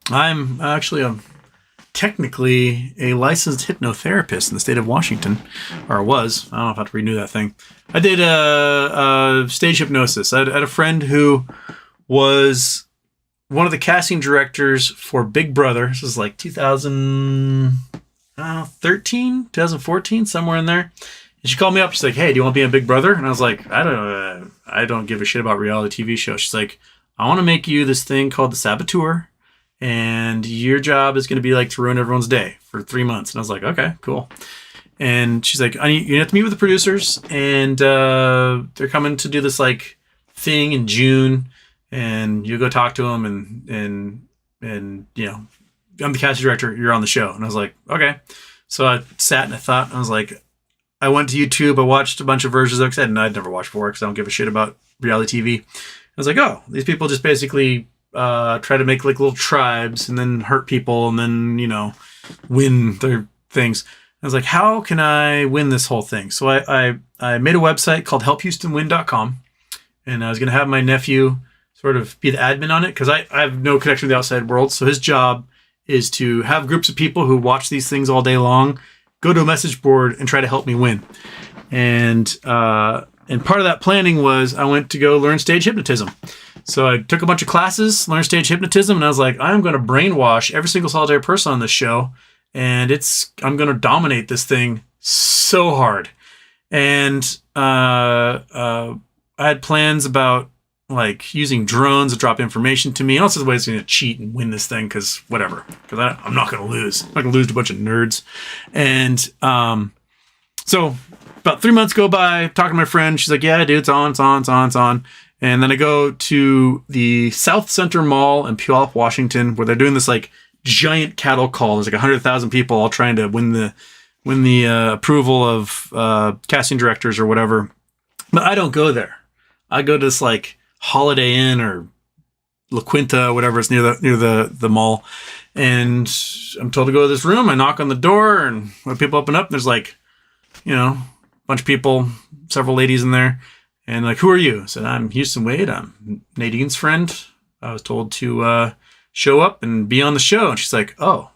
I'm actually technically a licensed hypnotherapist in the state of Washington, or was. I don't know if I have to renew that thing. I did a stage hypnosis. I had a friend who was one of the casting directors for Big Brother. This was like 2013, 2014, somewhere in there. And she called me up. She's like, "Hey, do you want to be in Big Brother?" And I was like, "I don't give a shit about reality TV shows." She's like, "I want to make you this thing called the Saboteur, and your job is going to be like to ruin everyone's day for 3 months." And I was like, "Okay, cool." And she's like, "You have to meet with the producers, and they're coming to do this like thing in June, and you go talk to them, and I'm the casting director. You're on the show." And I was like, "Okay." So I sat and I thought, and I was like, I went to YouTube. I watched a bunch of versions of it, and I'd never watched before because I don't give a shit about reality TV. I was like, oh, these people just basically try to make like little tribes and then hurt people and then, win their things. I was like, how can I win this whole thing? So I made a website called helphoustonwin.com, and I was going to have my nephew sort of be the admin on it because I have no connection with the outside world. So his job is to have groups of people who watch these things all day long, go to a message board and try to help me win. And part of that planning was I went to go learn stage hypnotism. So I took a bunch of classes, learned stage hypnotism, and I was like, I'm going to brainwash every single solitary person on this show, and I'm going to dominate this thing so hard. And I had plans about like using drones to drop information to me, and also the ways to cheat and win this thing, because whatever. Because I'm not going to lose. I'm not going to lose to a bunch of nerds. And so about 3 months go by, talking to my friend. She's like, yeah, dude, it's on. And then I go to the South Center Mall in Puyallup, Washington, where they're doing this like giant cattle call. There's like 100,000 people all trying to win the approval of casting directors or whatever. But I don't go there. I go to this like Holiday Inn or La Quinta, whatever it's near the mall, and I'm told to go to this room. I knock on the door, and when people open up, there's like, a bunch of people, several ladies in there, and like, who are you? I said, I'm Houston Wade. I'm Nadine's friend. I was told to show up and be on the show, and she's like, oh,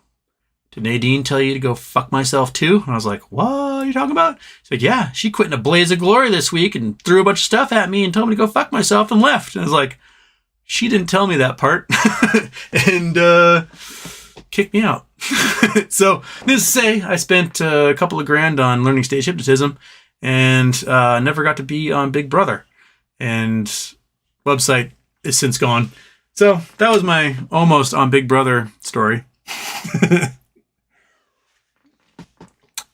did Nadine tell you to go fuck myself too? And I was like, what are you talking about? She's like, yeah, she quit in a blaze of glory this week and threw a bunch of stuff at me and told me to go fuck myself and left. And I was like, she didn't tell me that part. And kicked me out. So needless to say, I spent a couple of grand on learning stage hypnotism and never got to be on Big Brother. And website is since gone. So that was my almost on Big Brother story.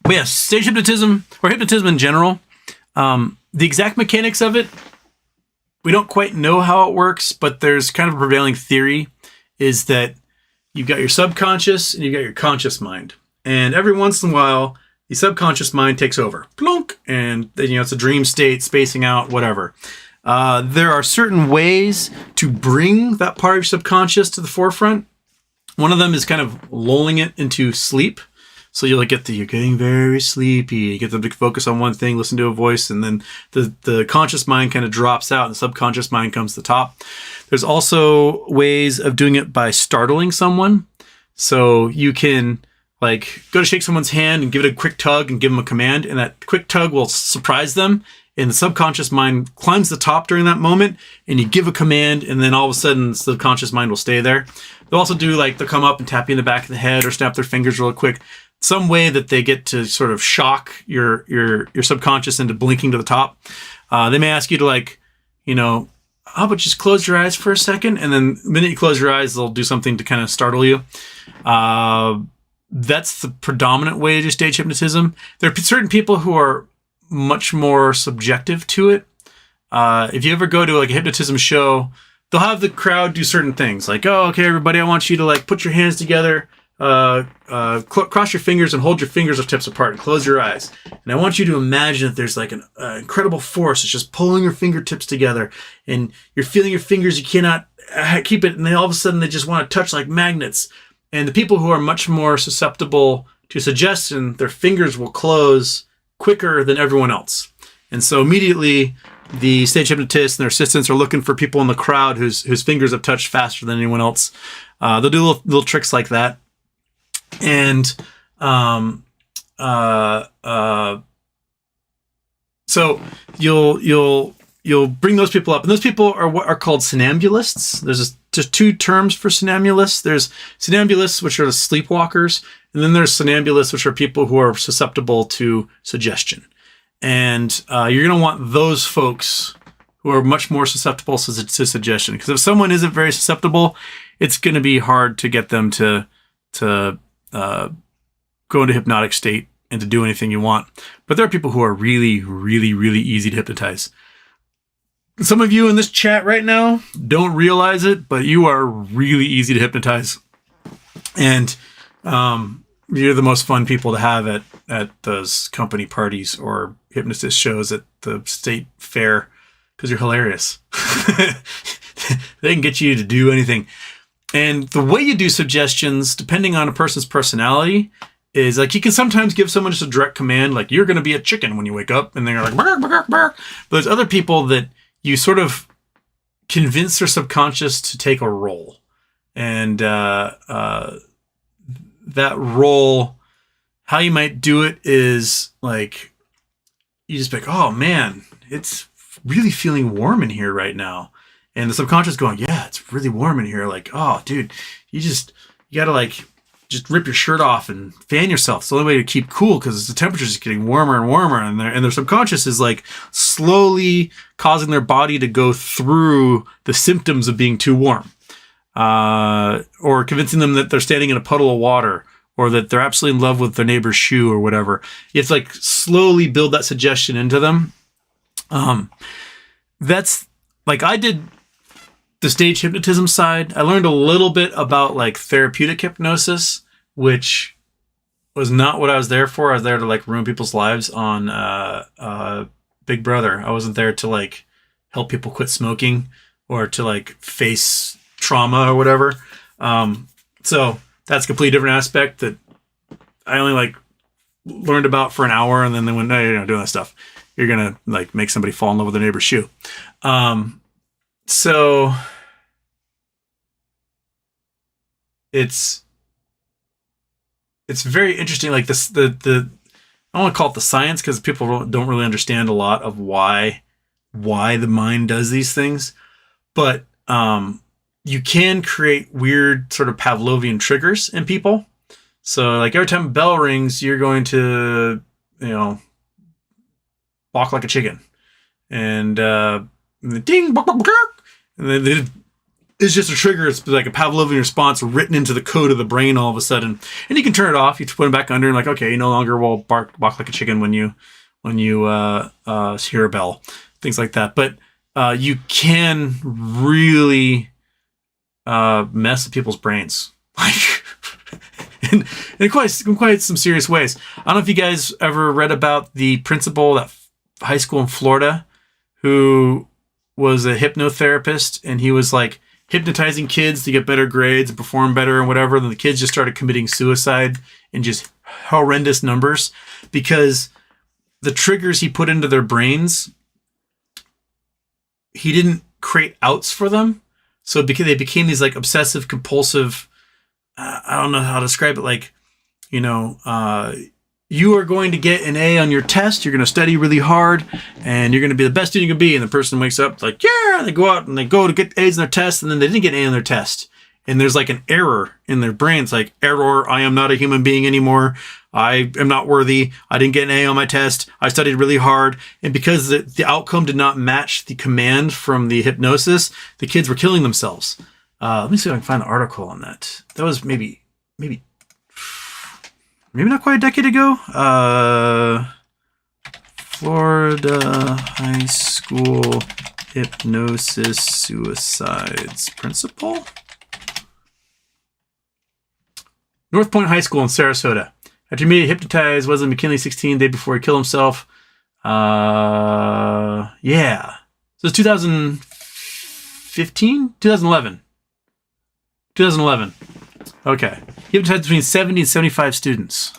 But yeah, stage hypnotism, or hypnotism in general, the exact mechanics of it, we don't quite know how it works, but there's kind of a prevailing theory is that you've got your subconscious and you've got your conscious mind. And every once in a while, the subconscious mind takes over. Plunk! And then, it's a dream state, spacing out, whatever. There are certain ways to bring that part of your subconscious to the forefront. One of them is kind of lulling it into sleep. So you're getting very sleepy. You get them to focus on one thing, listen to a voice, and then the conscious mind kind of drops out and the subconscious mind comes to the top. There's also ways of doing it by startling someone. So you can go to shake someone's hand and give it a quick tug and give them a command, and that quick tug will surprise them. And the subconscious mind climbs the top during that moment, and you give a command, and then all of a sudden the subconscious mind will stay there. They'll also do they'll come up and tap you in the back of the head or snap their fingers real quick. Some way that they get to sort of shock your subconscious into blinking to the top. They may ask you to how about just close your eyes for a second? And then the minute you close your eyes, they'll do something to kind of startle you. That's the predominant way to do stage hypnotism. There are certain people who are much more subjective to it. If you ever go to a hypnotism show, they'll have the crowd do certain things. Like, oh, okay, everybody, I want you to put your hands together, cross your fingers and hold your fingers tips apart and close your eyes. And I want you to imagine that there's an incredible force that's just pulling your fingertips together, and you're feeling your fingers. You cannot keep it. And then all of a sudden they just want to touch like magnets. And the people who are much more susceptible to suggestion, their fingers will close quicker than everyone else. And so immediately the stage hypnotist and their assistants are looking for people in the crowd whose fingers have touched faster than anyone else. They'll do little tricks like that. And so you'll bring those people up, and those people are what are called somnambulists. There's just two terms for somnambulists. There's somnambulists, which are the sleepwalkers, and then there's somnambulists, which are people who are susceptible to suggestion. And you're going to want those folks who are much more susceptible to suggestion, because if someone isn't very susceptible, it's going to be hard to get them to go into hypnotic state and to do anything you want. But there are people who are really, really, really easy to hypnotize. Some of you in this chat right now don't realize it, but you are really easy to hypnotize. And you're the most fun people to have at those company parties or hypnotist shows at the state fair, because you're hilarious. They can get you to do anything. And the way you do suggestions, depending on a person's personality, is you can sometimes give someone just a direct command, like, you're going to be a chicken when you wake up. And they're like, bark, bark, bark. But there's other people that you sort of convince their subconscious to take a role. And that role, how you might do it is you just be like, oh man, it's really feeling warm in here right now. And the subconscious going, yeah, it's really warm in here. Oh, dude, you gotta just rip your shirt off and fan yourself. It's the only way to keep cool, because the temperature's just getting warmer and warmer. And their subconscious is slowly causing their body to go through the symptoms of being too warm. Or convincing them that they're standing in a puddle of water, or that they're absolutely in love with their neighbor's shoe or whatever. You have to slowly build that suggestion into them. That's I did the stage hypnotism side. I learned a little bit about therapeutic hypnosis, which was not what I was there for. I was there to ruin people's lives on Big Brother. I wasn't there to help people quit smoking or to face trauma or whatever. So that's a completely different aspect that I only learned about for an hour, and then they went, no, you're not doing that stuff. You're gonna make somebody fall in love with their neighbor's shoe. So it's very interesting. This, I don't want to call it the science, because people don't really understand a lot of why the mind does these things. But you can create weird sort of Pavlovian triggers in people. So every time a bell rings, you're going to, walk like a chicken, and ding, bark, bark, bark. And then it's just a trigger. It's like a Pavlovian response written into the code of the brain all of a sudden. And you can turn it off. You put it back under and like, okay, you no longer will bark like a chicken when you hear a bell, things like that. But you can really mess with people's brains, like in quite some serious ways. I don't know if you guys ever read about the principal at high school in Florida who was a hypnotherapist, and he was like hypnotizing kids to get better grades and perform better and whatever. Then the kids just started committing suicide in just horrendous numbers because the triggers he put into their brains, he didn't create outs for them. So because they became these like obsessive compulsive, I don't know how to describe it. Like, you are going to get an A on your test. You're going to study really hard and you're going to be the best student you can be. And the person wakes up like, yeah, they go out and they go to get A's in their test. And then they didn't get an A on their test. And there's like an error in their brains, like error. I am not a human being anymore. I am not worthy. I didn't get an A on my test. I studied really hard. And because the outcome did not match the command from the hypnosis, the kids were killing themselves. Let me see if I can find the article on that. That was maybe not quite a decade ago. Florida high school hypnosis suicides principal. North Point High School in Sarasota. After he made hypnotized Wesley McKinley 16 day before he killed himself. Yeah. So it's 2015? 2011. 2011. Okay. He hypnotized between 70 and 75 students.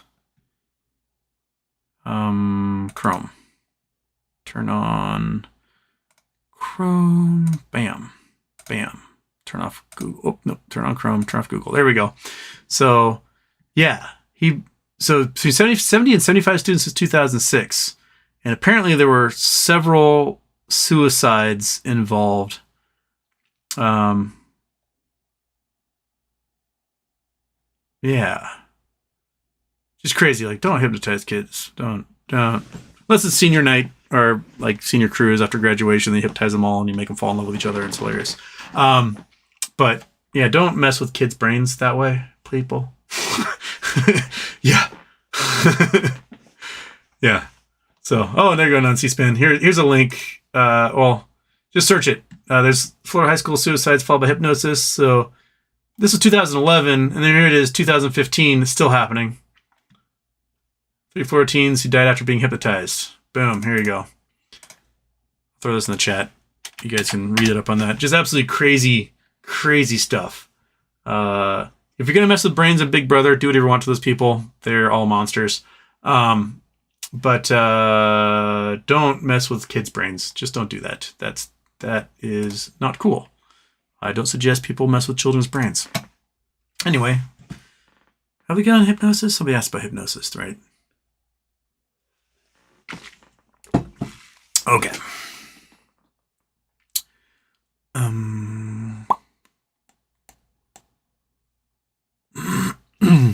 Chrome. Turn on Chrome. Bam. Bam. Turn off Google. Oh, no. Turn on Chrome. Turn off Google. There we go. So, yeah. So between 70 and 75 students is 2006. And apparently there were several suicides involved. Yeah. Just crazy. Like, don't hypnotize kids. Don't. Unless it's senior night or like senior cruise after graduation, they hypnotize them all and you make them fall in love with each other. It's hilarious. But yeah, don't mess with kids' brains that way, people. Yeah. Yeah. So, they're going on C-SPAN. Here's a link. Just search it. There's Florida high school suicides followed by hypnosis. So this was 2011, and then here it is, 2015. It's still happening. 3 Florida teens who died after being hypnotized. Boom. Here you go. Throw this in the chat. You guys can read it up on that. Just absolutely crazy, crazy stuff. If you're going to mess with brains of Big Brother, do whatever you want to those people. They're all monsters. But don't mess with kids' brains. Just don't do that. That is not cool. I don't suggest people mess with children's brains. Anyway, have we got on hypnosis? Somebody asked about hypnosis, right? Okay.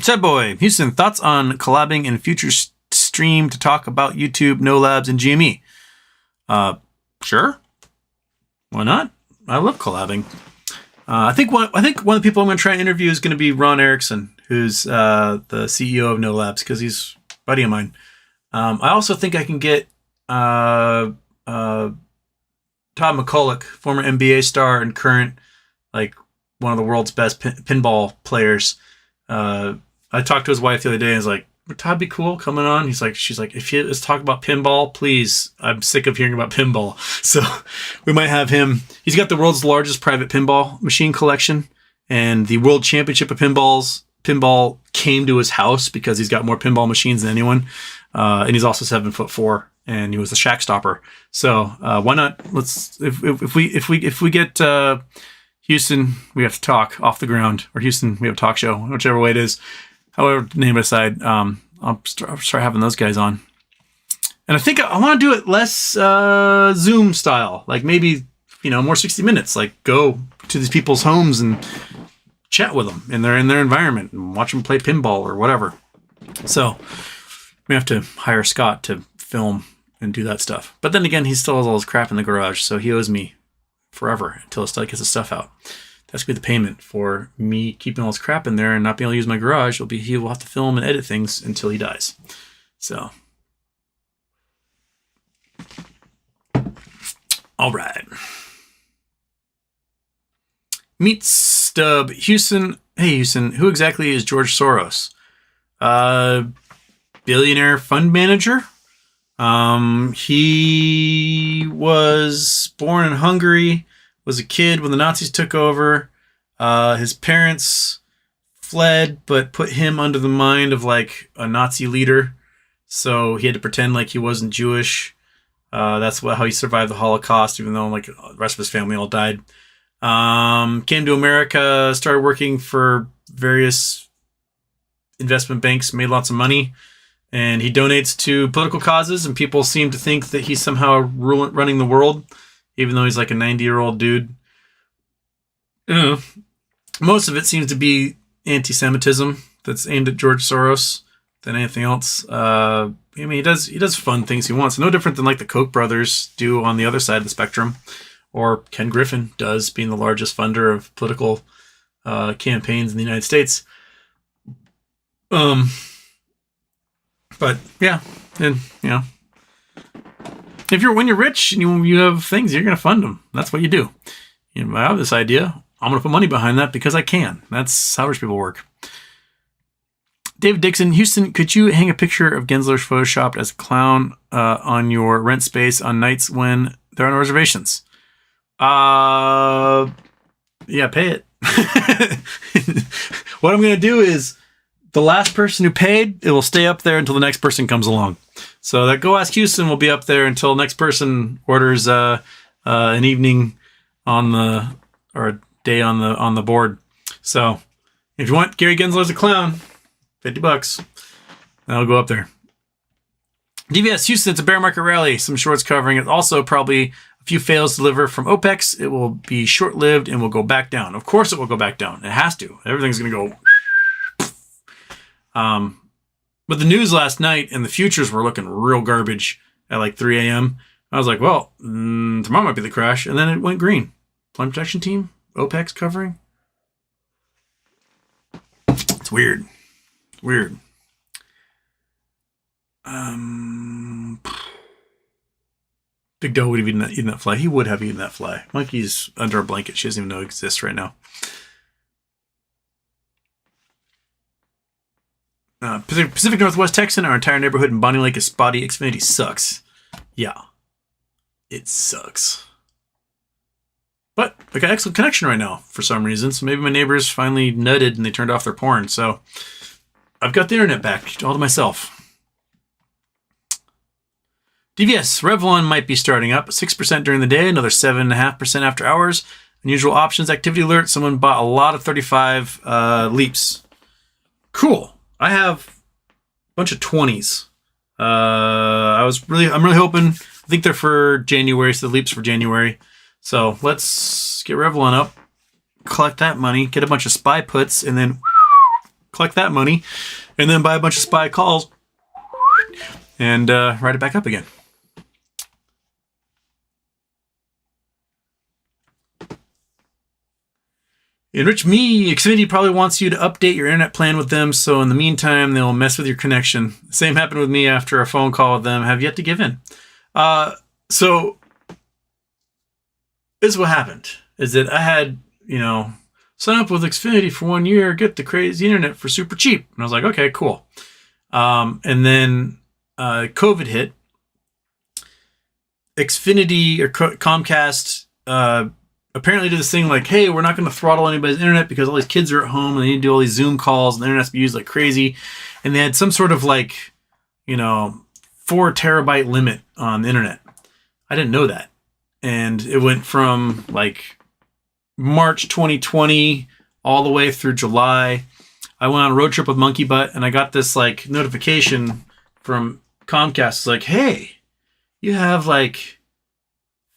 Sad boy, Houston, thoughts on collabing in future stream to talk about YouTube, No Labs, and GME? Sure. Why not? I love collabing. I think one of the people I'm going to try and interview is going to be Ron Erickson, who's the CEO of No Labs, because he's a buddy of mine. I also think I can get Todd McCulloch, former NBA star and current, like, one of the world's best pinball players. I talked to his wife the other day and was like, would Todd be cool coming on? She's like, if let's talk about pinball, please. I'm sick of hearing about pinball. So we might have him. He's got the world's largest private pinball machine collection, and the World Championship of pinball came to his house because he's got more pinball machines than anyone. And he's also 7'4", and he was the shack stopper. So why not? Let's if we get Houston, we have to talk off the ground, or Houston, we have a talk show, whichever way it is. However, name it aside, I'll start having those guys on. And I think I want to do it less Zoom style, like maybe, more 60 minutes, like go to these people's homes and chat with them in their environment and watch them play pinball or whatever. So we have to hire Scott to film and do that stuff. But then again, he still has all his crap in the garage, so he owes me forever until Stud gets his stuff out. That's going to be the payment for me keeping all this crap in there and not being able to use my garage. He will have to film and edit things until he dies. So, all right. Meet Stub Houston. Hey, Houston, who exactly is George Soros? Billionaire fund manager. He was born in Hungary, was a kid when the Nazis took over. His parents fled, but put him under the mind of like a Nazi leader. So he had to pretend like he wasn't Jewish. That's how he survived the Holocaust, even though like the rest of his family all died. Came to America, started working for various investment banks, made lots of money, and he donates to political causes, and people seem to think that he's somehow running the world, even though he's like a 90-year-old dude. Most of it seems to be anti-Semitism that's aimed at George Soros than anything else. I mean, he does fun things he wants. No different than like the Koch brothers do on the other side of the spectrum, or Ken Griffin does, being the largest funder of political campaigns in the United States. But yeah, and you know, when you're rich and you have things, you're gonna fund them. That's what you do. You know, I have this idea. I'm gonna put money behind that because I can. That's how rich people work. David Dixon, Houston, could you hang a picture of Gensler's photoshopped as a clown on your rent space on nights when there are no reservations? Yeah, pay it. What I'm gonna do is, the last person who paid, it will stay up there until the next person comes along. So that Go Ask Houston will be up there until the next person orders an evening or a day on the board. So if you want Gary Gensler as a clown, $50. That'll go up there. DVS Houston, it's a bear market rally. Some shorts covering it. Also probably a few fails to deliver from OPEX. It will be short-lived and will go back down. Of course it will go back down. It has to. Everything's going to go... But the news last night and the futures were looking real garbage at like 3 a.m. I was like, well, tomorrow might be the crash. And then it went green. Plane protection team, OPEX covering. It's weird. Weird. Big Doe would have eaten that fly. He would have eaten that fly. Monkey's under a blanket. She doesn't even know it exists right now. Pacific Northwest Texan, our entire neighborhood in Bonnie Lake is spotty. Xfinity sucks. Yeah. It sucks. But I got excellent connection right now for some reason. So maybe my neighbors finally nutted and they turned off their porn. So I've got the internet back all to myself. DVS, Revlon might be starting up 6% during the day, another 7.5% after hours. Unusual options activity alert. Someone bought a lot of 35 leaps. Cool. I have a bunch of 20s. I'm really hoping. I think they're for January, so the leaps for January. So let's get Revlon up, collect that money, get a bunch of SPY puts, and then collect that money, and then buy a bunch of SPY calls, and ride it back up again. Enrich Me, Xfinity probably wants you to update your internet plan with them, so in the meantime, they'll mess with your connection. Same happened with me after a phone call with them. Have yet to give in. So this is what happened, is that I had, sign up with Xfinity for 1 year, get the crazy internet for super cheap. And I was like, okay, cool. And then COVID hit. Xfinity or Comcast apparently did this thing like, hey, we're not going to throttle anybody's internet because all these kids are at home and they need to do all these Zoom calls and the internet's be used like crazy. And they had some sort of 4 terabyte limit on the internet. I didn't know that. And it went from March 2020 all the way through July. I went on a road trip with Monkey Butt and I got this notification from Comcast. It's like, hey, you have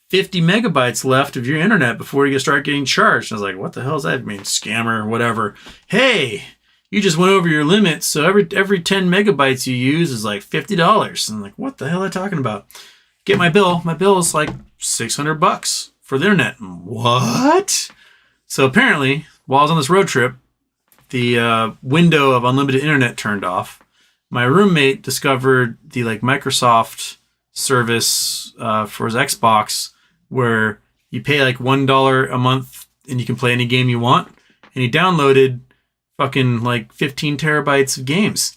50 megabytes left of your internet before you start getting charged. And I was like, what the hell does that mean? Scammer, whatever. Hey, you just went over your limit. So every 10 megabytes you use is $50. And I'm like, what the hell are they talking about? Get my bill. My bill is $600 for the internet. What? So apparently, while I was on this road trip, the window of unlimited internet turned off. My roommate discovered the Microsoft service for his Xbox where you pay $1 a month and you can play any game you want. And he downloaded fucking 15 terabytes of games.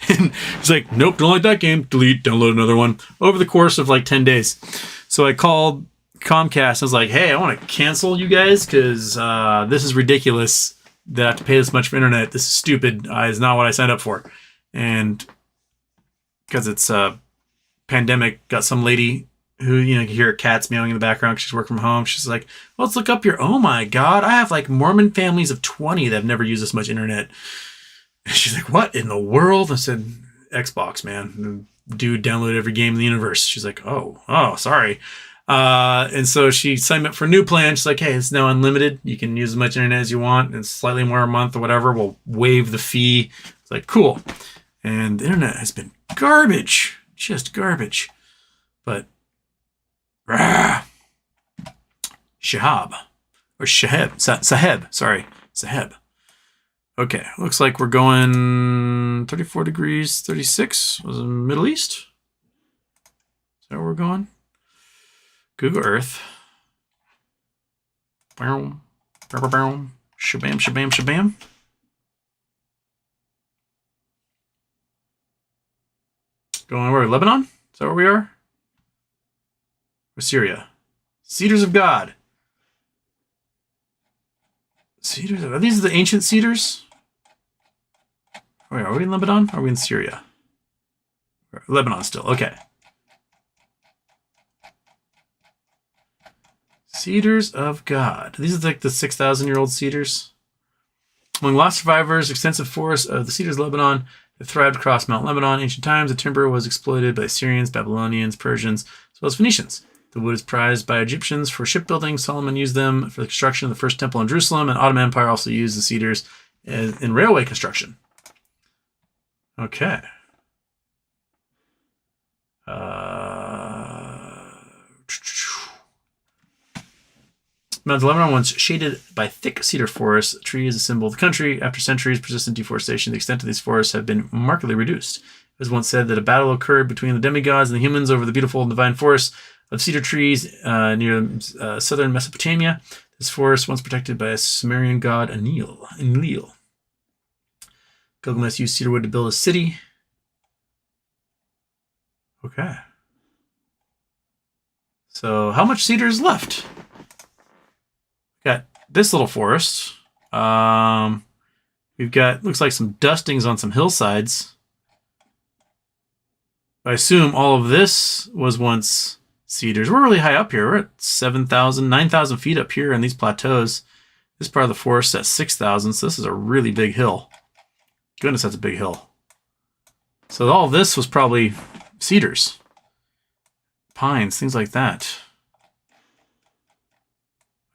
And he's like, nope, don't like that game. Delete, download another one. Over the course of 10 days. So I called Comcast. I was like, hey, I want to cancel you guys because this is ridiculous that I have to pay this much for internet. This is stupid. It's not what I signed up for. And because it's a pandemic, got some lady who, you can hear cats meowing in the background because she's working from home. She's like, well, let's look up your, oh my God, I have Mormon families of 20 that have never used this much internet. And she's like, what in the world? I said, Xbox, man. The dude downloaded every game in the universe. She's like, oh, sorry. And so she signed me up for a new plan. She's like, hey, it's now unlimited. You can use as much internet as you want. It's slightly more a month or whatever. We'll waive the fee. It's like, cool. And the internet has been garbage. Just garbage. But Shahab. Or Shaheb. Saheb. Okay. Looks like we're going 34 degrees, 36. Was it Middle East? Is that where we're going? Google Earth. Boom. Shabam, shabam, shabam. Going where? Lebanon? Is that where we are? Or Syria? Cedars of God. Cedars of... Are these the ancient cedars? Wait, are we in Lebanon? Or are we in Syria? Lebanon still. Okay. Cedars of God. These are the 6,000-year-old cedars. Among lost survivors, extensive forests of the Cedars of Lebanon that thrived across Mount Lebanon. In ancient times, the timber was exploited by Syrians, Babylonians, Persians, as well as Phoenicians. The wood is prized by Egyptians for shipbuilding. Solomon used them for the construction of the first temple in Jerusalem, and Ottoman Empire also used the cedars in railway construction. Okay. Mount Lebanon, once shaded by thick cedar forests, a tree is a symbol of the country. After centuries of persistent deforestation, the extent of these forests have been markedly reduced. It was once said that a battle occurred between the demigods and the humans over the beautiful and divine forests of cedar trees near southern Mesopotamia. This forest, once protected by a Sumerian god Enlil. Gilgamesh used cedar wood to build a city. Okay. So, how much cedar is left? Got this little forest. We've got, looks like some dustings on some hillsides. I assume all of this was once cedars. We're really high up here. We're at 7,000, 9,000 feet up here in these plateaus. This part of the forest is at 6,000, so this is a really big hill. Goodness, that's a big hill. So all of this was probably cedars, pines, things like that.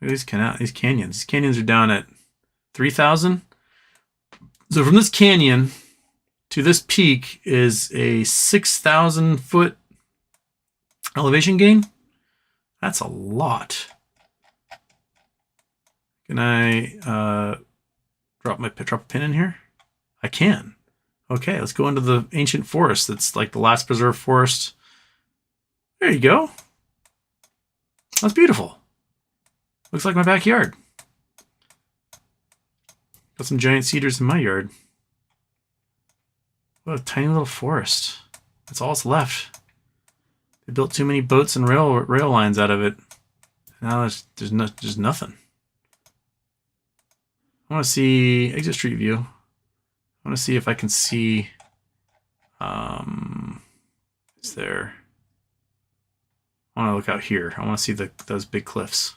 Look at these canyons. These canyons are down at 3,000. So from this canyon to this peak is a 6,000 foot elevation gain. That's a lot. Can I drop a pin in here? I can. Okay, let's go into the ancient forest. That's like the last preserved forest. There you go. That's beautiful. Looks like my backyard. Got some giant cedars in my yard. What a tiny little forest. That's all that's left. They built too many boats and rail lines out of it. Now there's nothing. I want to see exit street view. I want to see if I can see. Is there? I want to look out here. I want to see those big cliffs.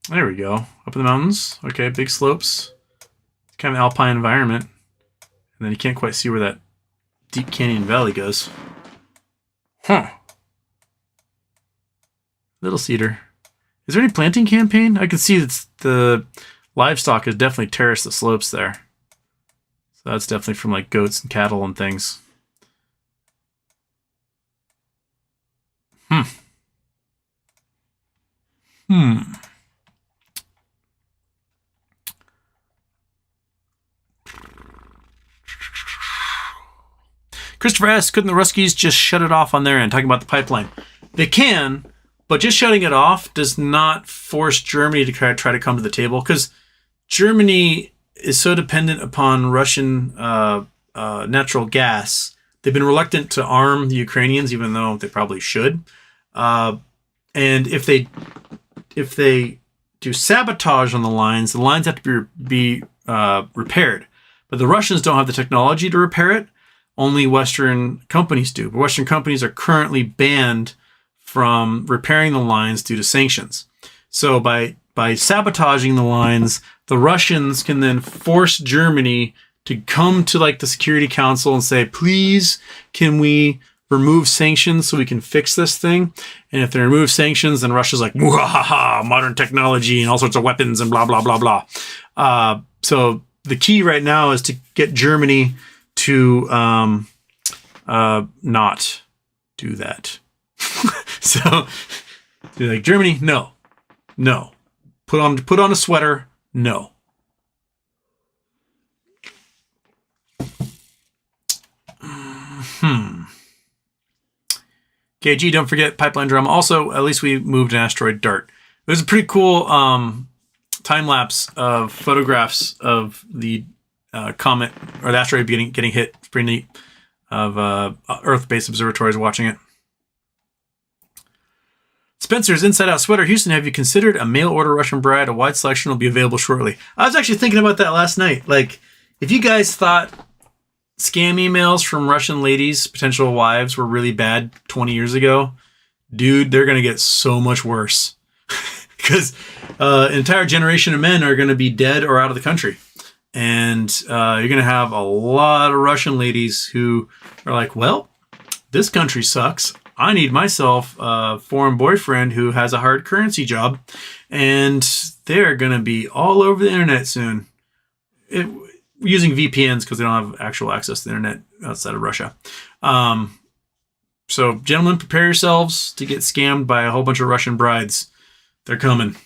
There we go. Up in the mountains. Okay, big slopes. It's kind of an alpine environment. And then you can't quite see where that deep canyon valley goes. Huh. Little cedar. Is there any planting campaign? I can see that the livestock has definitely terraced the slopes there. So that's definitely from like goats and cattle and things. Christopher S., couldn't the Ruskies just shut it off on their end? Talking about the pipeline. They can, but just shutting it off does not force Germany to try to come to the table, because Germany is so dependent upon Russian natural gas. They've been reluctant to arm the Ukrainians, even though they probably should. And if they do sabotage on the lines have to be repaired. But the Russians don't have the technology to repair it. Only Western companies do. But Western companies are currently banned from repairing the lines due to sanctions. So by sabotaging the lines, the Russians can then force Germany to come to like the Security Council and say, please, can we remove sanctions so we can fix this thing? And if they remove sanctions, then Russia's like, modern technology and all sorts of weapons and blah, blah, blah, blah. So the key right now is to get Germany to not do that. So they're like, Germany, no. Put on a sweater, no. KG, don't forget pipeline drama. Also, at least we moved an asteroid Dart. It was a pretty cool time lapse of photographs of the comet or the asteroid getting hit. It's pretty neat. Of Earth-based observatories watching it. Spencer's Inside Out Sweater. Houston, have you considered a mail order Russian bride? A wide selection will be available shortly. I was actually thinking about that last night. Like, if you guys thought scam emails from Russian ladies, potential wives, were really bad 20 years ago, dude, they're going to get so much worse. Because an entire generation of men are going to be dead or out of the country. And you're going to have a lot of Russian ladies who are like, well, this country sucks. I need myself a foreign boyfriend who has a hard currency job. And they're going to be all over the internet soon. Using VPNs because they don't have actual access to the internet outside of Russia. So, gentlemen, prepare yourselves to get scammed by a whole bunch of Russian brides. They're coming.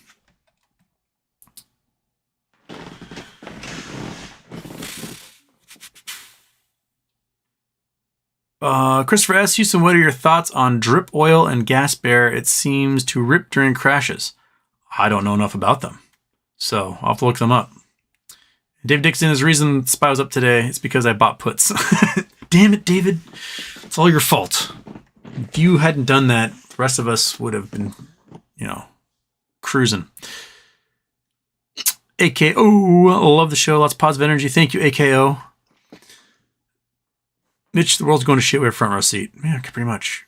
Christopher S. Houston, what are your thoughts on drip oil and gas bear? It seems to rip during crashes. I don't know enough about them, so I'll have to look them up. Dave Dixon, his reason SPY was up today, it's because I bought puts. Damn it, David. It's all your fault. If you hadn't done that, the rest of us would have been, cruising. AKO, I love the show. Lots of positive energy. Thank you, AKO. Mitch, the world's going to shit. We have front row seat. Yeah, pretty much.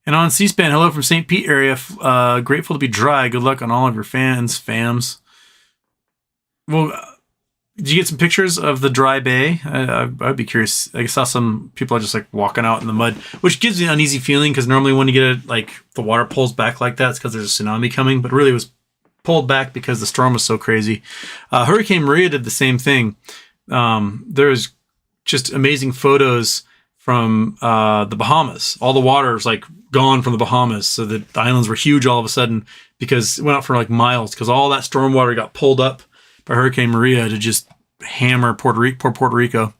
And on C-SPAN, hello from St. Pete area. Grateful to be dry. Good luck on all of your fams. Well, did you get some pictures of the dry bay? I'd be curious. I saw some people are just like walking out in the mud, which gives me an uneasy feeling because normally when you get the water pulls back like that, it's because there's a tsunami coming. But really, it was pulled back because the storm was so crazy. Hurricane Maria did the same thing. There's just amazing photos from the Bahamas. All the water is gone from the Bahamas, so the islands were huge all of a sudden because it went out for miles because all that storm water got pulled up by Hurricane Maria to just hammer poor Puerto Rico.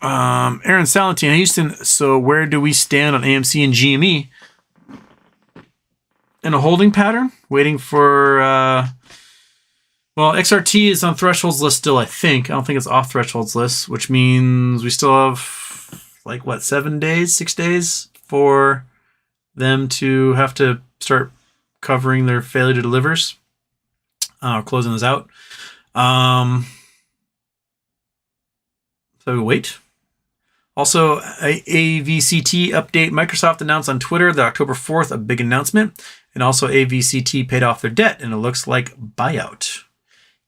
Aaron Salentine, Houston. So where do we stand on AMC and GME? In a holding pattern, waiting for. Well, XRT is on thresholds list still, I think. I don't think it's off thresholds list, which means we still have 6 days for them to have to start covering their failure to delivers. Closing this out. So we wait. Also, AVCT update. Microsoft announced on Twitter that October 4th, a big announcement. And also AVCT paid off their debt, and it looks like buyout.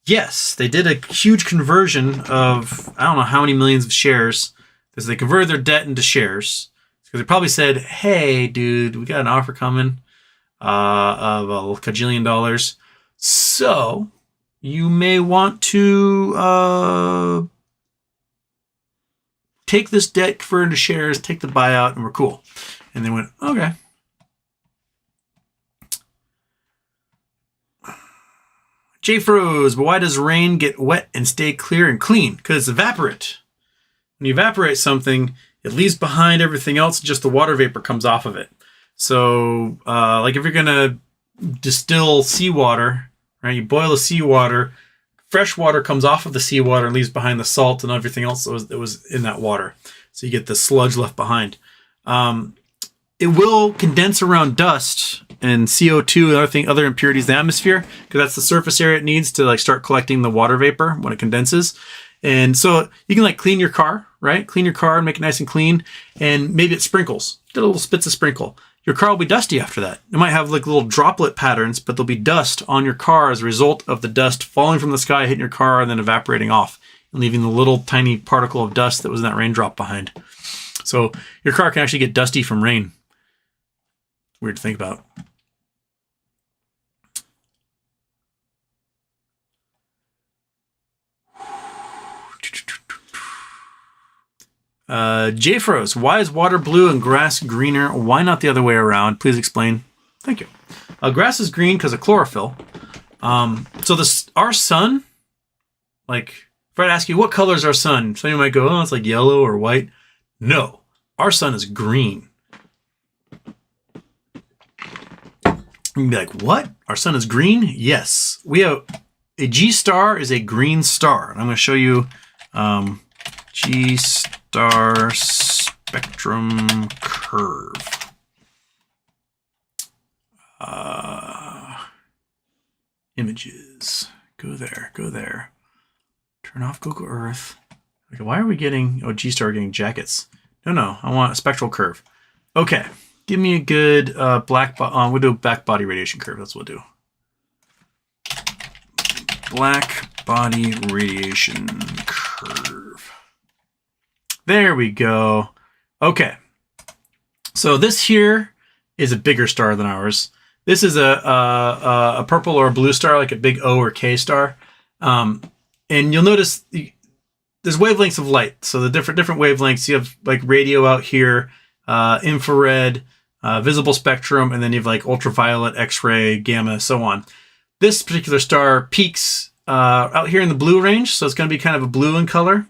Yes, they did a huge conversion of, I don't know how many millions of shares, because they converted their debt into shares. Because they probably said, hey, dude, we got an offer coming of a kajillion dollars. So you may want to take this debt, convert into shares, take the buyout, and we're cool. And they went, okay. J Froze, but why does rain get wet and stay clear and clean? Because it's evaporate. When you evaporate something, it leaves behind everything else, just the water vapor comes off of it. So, like if you're going to distill seawater, right? You boil the seawater, fresh water comes off of the seawater and leaves behind the salt and everything else that was in that water. So you get the sludge left behind. It will condense around dust and CO2 and other impurities in the atmosphere, because that's the surface area it needs to like start collecting the water vapor when it condenses. And so you can like clean your car, right? Clean your car and make it nice and clean. And maybe it sprinkles. Get a little spits of sprinkle. Your car will be dusty after that. It might have like little droplet patterns, but there'll be dust on your car as a result of the dust falling from the sky, hitting your car, and then evaporating off and leaving the little tiny particle of dust that was in that raindrop behind. So your car can actually get dusty from rain. Weird to think about. J-Froze, why is water blue and grass greener? Why not the other way around? Please explain. Thank you. Grass is green because of chlorophyll. So our sun, like, if I'd ask you, what color is our sun? Some of you might go, oh, it's like yellow or white. No, our sun is green. You can be like, what? Our sun is green? Yes. We have a G star is a green star. And I'm going to show you G star spectrum curve. Images. Go there. Turn off Google Earth. Okay, why are we getting, G star getting jackets? No, I want a spectral curve. Okay. Give me a good we'll do a black body radiation curve. That's what we'll do. Black body radiation curve. There we go. Okay. So this here is a bigger star than ours. This is a purple or a blue star, like a big O or K star. And you'll notice there's wavelengths of light. So the different wavelengths, you have like radio out here, infrared, visible spectrum, and then you have like ultraviolet, X-ray, gamma, so on. This particular star peaks out here in the blue range, so it's going to be kind of a blue in color.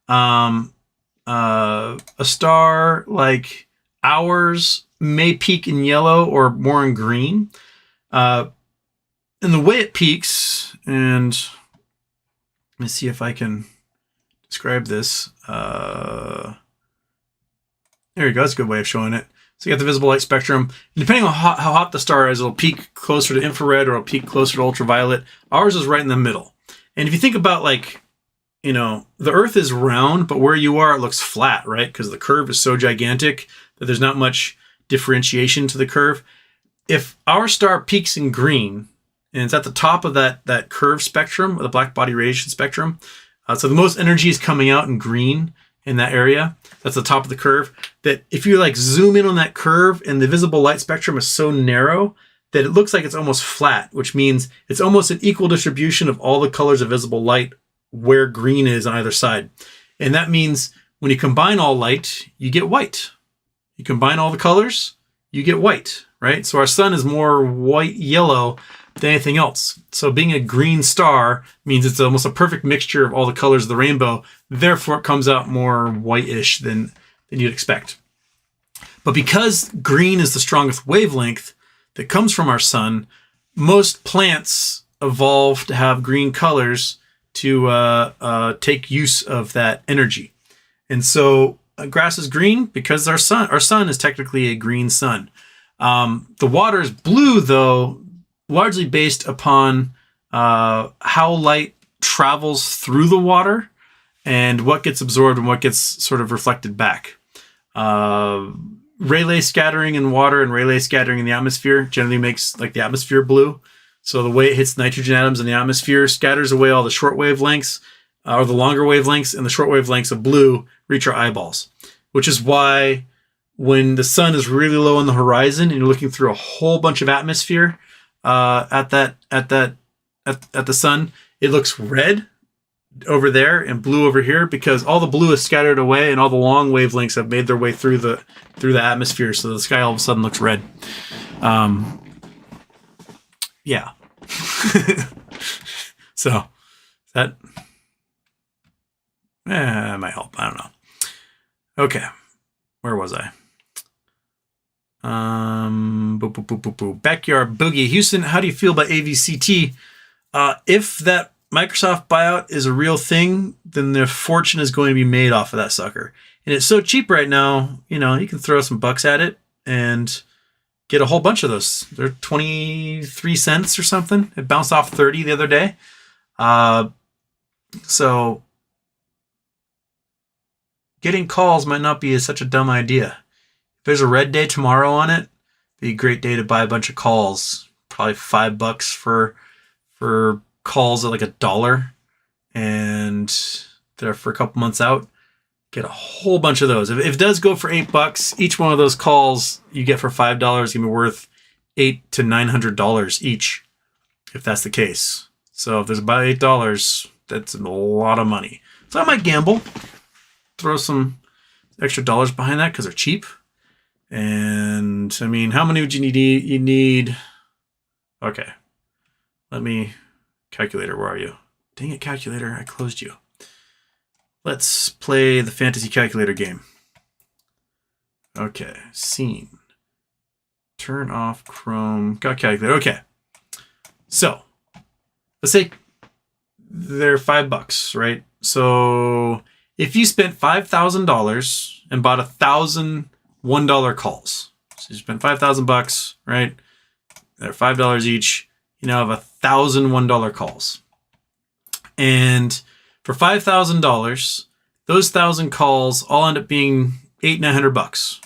A star like ours may peak in yellow or more in green. And the way it peaks, and let me see if I can describe this. There you go. That's a good way of showing it. So you got the visible light spectrum. And depending on how hot the star is, it'll peak closer to infrared or it'll peak closer to ultraviolet. Ours is right in the middle. And if you think about like, the Earth is round, but where you are, it looks flat, right? Because the curve is so gigantic that there's not much differentiation to the curve. If our star peaks in green, and it's at the top of that curve spectrum, the black body radiation spectrum, so the most energy is coming out in green in that area. That's the top of the curve. That if you like zoom in on that curve and the visible light spectrum is so narrow that it looks like it's almost flat, which means it's almost an equal distribution of all the colors of visible light where green is on either side. And that means when you combine all light, you get white. You combine all the colors, you get white, right? So our sun is more white yellow than anything else. So being a green star means it's almost a perfect mixture of all the colors of the rainbow. Therefore, it comes out more whitish than you'd expect. But because green is the strongest wavelength that comes from our sun, most plants evolve to have green colors to take use of that energy. And so grass is green because our sun is technically a green sun. The water is blue, though, largely based upon how light travels through the water and what gets absorbed and what gets sort of reflected back. Rayleigh scattering in water and Rayleigh scattering in the atmosphere generally makes like the atmosphere blue. So the way it hits nitrogen atoms in the atmosphere scatters away all the short wavelengths or the longer wavelengths, and the short wavelengths of blue reach our eyeballs, which is why when the sun is really low on the horizon and you're looking through a whole bunch of atmosphere at the sun, it looks red over there and blue over here because all the blue is scattered away and all the long wavelengths have made their way through the atmosphere, so the sky all of a sudden looks red. Yeah. So that might help. I don't know. Okay, where was I? Backyard Boogie. Houston, how do you feel about AVCT? If that Microsoft buyout is a real thing, then their fortune is going to be made off of that sucker. And it's so cheap right now, you can throw some bucks at it and get a whole bunch of those. They're 23 cents or something. It bounced off 30 the other day. So getting calls might not be such a dumb idea. If there's a red day tomorrow on it, it'd be a great day to buy a bunch of calls. Probably $5 for calls at like $1, and they're for a couple months out. Get a whole bunch of those. If it does go for $8, each one of those calls you get for $5 can be worth $800 to $900 each, if that's the case. So if there's about $8, that's a lot of money. So I might gamble, throw some extra dollars behind that because they're cheap. And I mean, how many would you need? You need. Okay, let me. Calculator, where are you? Dang it, calculator, I closed you. Let's play the fantasy calculator game. Okay, scene. Turn off Chrome. Got calculator. Okay. So, let's say they're $5, right? So, if you spent $5,000 and bought 1,000 $1 calls. So you spent $5,000, right? They're $5 each. You now have 1,000 $1 calls. And for $5,000, those 1,000 calls all end up being $800-900,